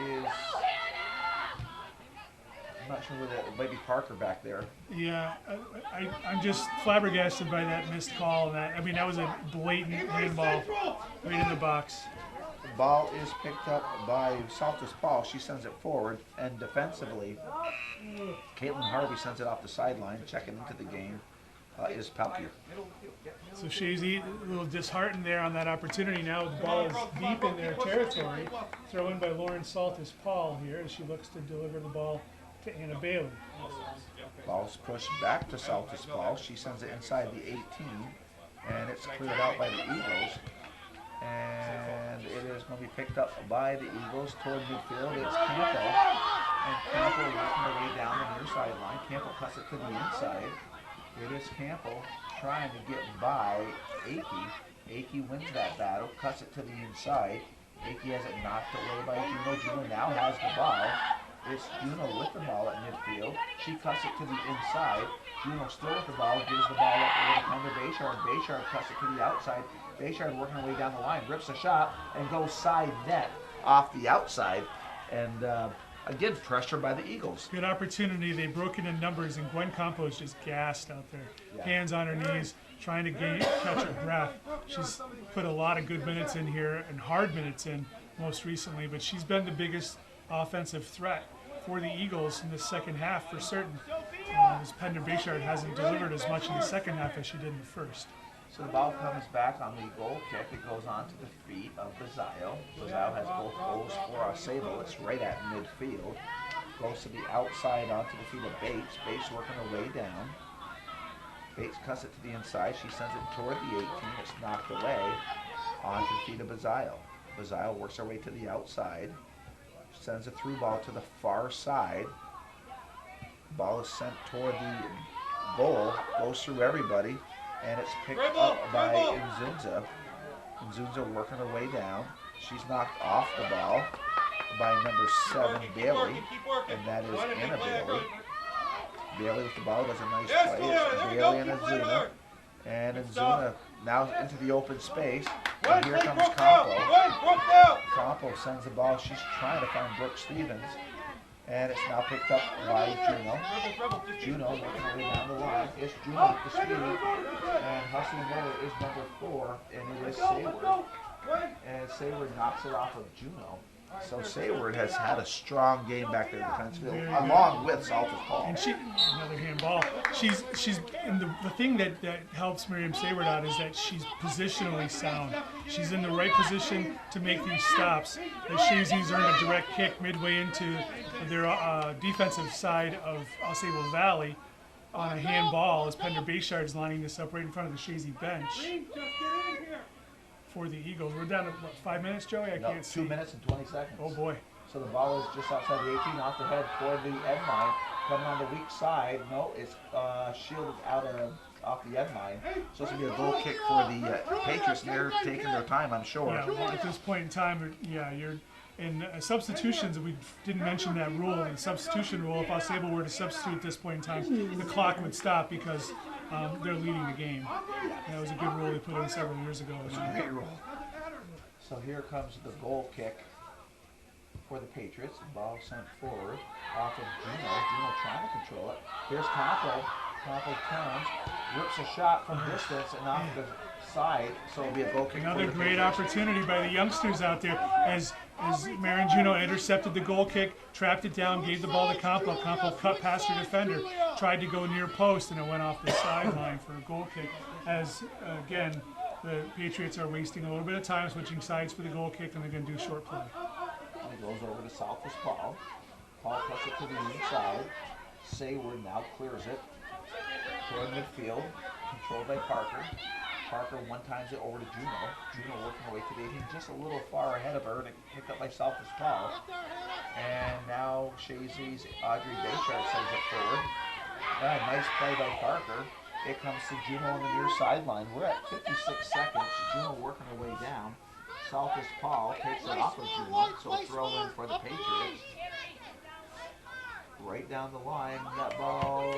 is... I'm not sure where that, it might be Parker back there. Yeah, I'm just flabbergasted by that missed call. I mean, that was a blatant handball right in the box. The ball is picked up by Saltus Paul. She sends it forward, and defensively, Caitlin Harvey sends it off the sideline. Checking into the game is Peltier. So Chazy a little disheartened there on that opportunity. Now the ball is deep in their territory. Throw in by Lauren Saltus Paul here as she looks to deliver the ball to Anna Bailey. Ball's pushed back to Saltus Paul. She sends it inside the 18, and it's cleared out by the Eagles. And it is going to be picked up by the Eagles toward midfield. It's Campo, and Campo working their way down the near sideline. Campo cuts it to the inside. It is Campo trying to get by Akey. Akey wins that battle, cuts it to the inside. Akey has it knocked away by Juno. Juno now has the ball. It's Juno with the ball at midfield. She cuts it to the inside. Juno still with the ball, gives the ball up over to Bayshard. Bayshard cuts it to the outside. Bayshard working her way down the line, rips a shot, and goes side net off the outside. And again, pressure by the Eagles. Good opportunity. They broke it in numbers, and Gwen Campo is just gassed out there. Yeah. Hands on her knees, trying to catch her breath. She's put a lot of good minutes in here, and hard minutes in most recently, but she's been the biggest offensive threat for the Eagles in the second half for certain. As Pender Bayshard hasn't delivered as much in the second half as she did in the first. So the ball comes back on the goal kick. It goes on to the feet of Bazile. Bazile has both goals for AuSable. It's right at midfield. Goes to the outside onto the feet of Bates. Bates working her way down. Bates cuts it to the inside. She sends it toward the 18. It's knocked away onto the feet of Bazile. Bazile works her way to the outside. Sends a through ball to the far side. Ball is sent toward the goal. Goes through everybody. And it's picked up by Nzunza. Nzunza working her way down. She's knocked off the ball by number 7, Bailey. And that is Anna Bailey. Bailey with the ball does a nice play. It's Bailey and Nzuna. And Nzuna now into the open space. And here comes Campo. Campo sends the ball. She's trying to find Brooke Stevens. And it's now picked up by Juno. Juno working her way down the line. It's Juno with the speed. And hustling over is number 4, and it is Sayward. And Sayward knocks it off of Juno. So Sayward has had a strong game back there defensively, along with Saltus Paul. And she, another handball. She's and the thing that helps Miriam Sayward out is that she's positionally sound. She's in the right position to make these stops. The Chazy's earned a direct kick midway into their defensive side of AuSable Valley on a handball as Pender Bayshard's lining this up right in front of the Chazy bench for the Eagles. We're down to, what, 5 minutes, Joey? I can't see. 2 minutes and 20 seconds. Oh, boy. So the ball is just outside the 18, off the head for the end line. Coming on the weak side. No, it's shielded out off the end line. So it's going to be a goal kick for the Patriots, and they're taking their time, I'm sure. Yeah, well, at this point in time, yeah, you're in substitutions. We didn't mention that rule. In the substitution rule, if AuSable were to substitute at this point in time, the clock would stop because they're leading the game. And that was a good rule they put in several years ago. It's a great rule. So here comes the goal kick for the Patriots. The ball sent forward off of Juno. Juno trying to control it. Here's Campo. Campo turns, rips a shot from distance and off the side. So it'll be a goal kick. Another great opportunity by the youngsters out there as Marion Juno intercepted the goal kick, trapped it down, gave the ball to Campo. Campo cut past her defender, tried to go near post, and it went off the sideline for a goal kick. As, again, the Patriots are wasting a little bit of time switching sides for the goal kick, and they're going to do short play. It goes over to Saltus Paul. Paul cuts it to the inside. Sayward now clears it toward midfield, controlled by Parker. Parker one times it over to Juno. Juno working her way to the 18, just a little far ahead of her, and picked up by Saltus Paul. And now Chazy's Audrey Bayshard sends it forward. Nice play by Parker. It comes to Juno on the near sideline. We're at 56 seconds. Juno working her way down. Saltus Paul takes it off of Juno, so a throw in for the Patriots. Right down the line, that ball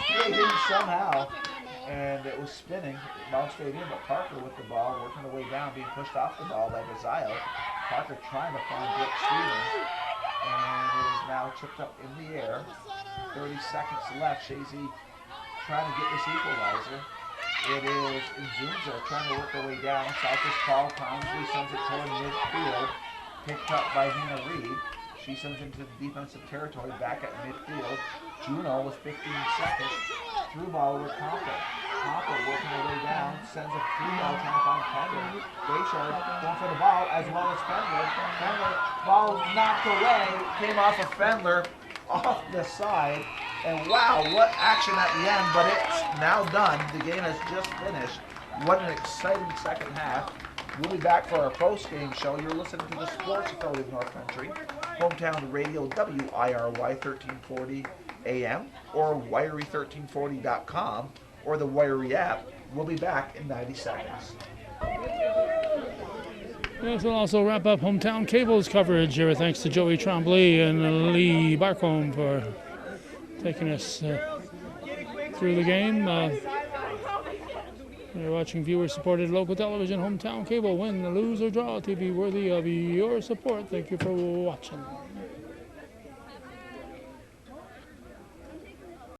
straight in somehow, and it was spinning. It bounced straight in, but Parker with the ball, working her way down, being pushed off the ball by Bazile. Parker trying to find Brooke Stevens, and it is now chipped up in the air. 30 seconds left. Chazy trying to get this equalizer. It is Inzunza trying to work her way down. Saltus Paul Townsley sends it toward midfield. Picked up by Hannah Reed. She sends it into the defensive territory back at midfield. Juno with 15 seconds. Through ball over Campo. Campo working her way down. Sends a free ball trying to find Pender. Bayshard going for the ball as well as Fendler. Fendler, ball knocked away. Came off of Fendler off the side. And wow, what action at the end, but it's now done. The game has just finished. What an exciting second half. We'll be back for our post-game show. You're listening to the Sports Authority of North Country, Hometown Radio, WIRY 1340 AM, or wiry1340.com, or the Wiry app. We'll be back in 90 seconds. This will also wrap up Hometown Cable's coverage here. Thanks to Joey Tremblay and Lee Barcombe for taking us through the game. You're watching viewer-supported local television, Hometown Cable. Win, lose, or draw. TV worthy of your support. Thank you for watching.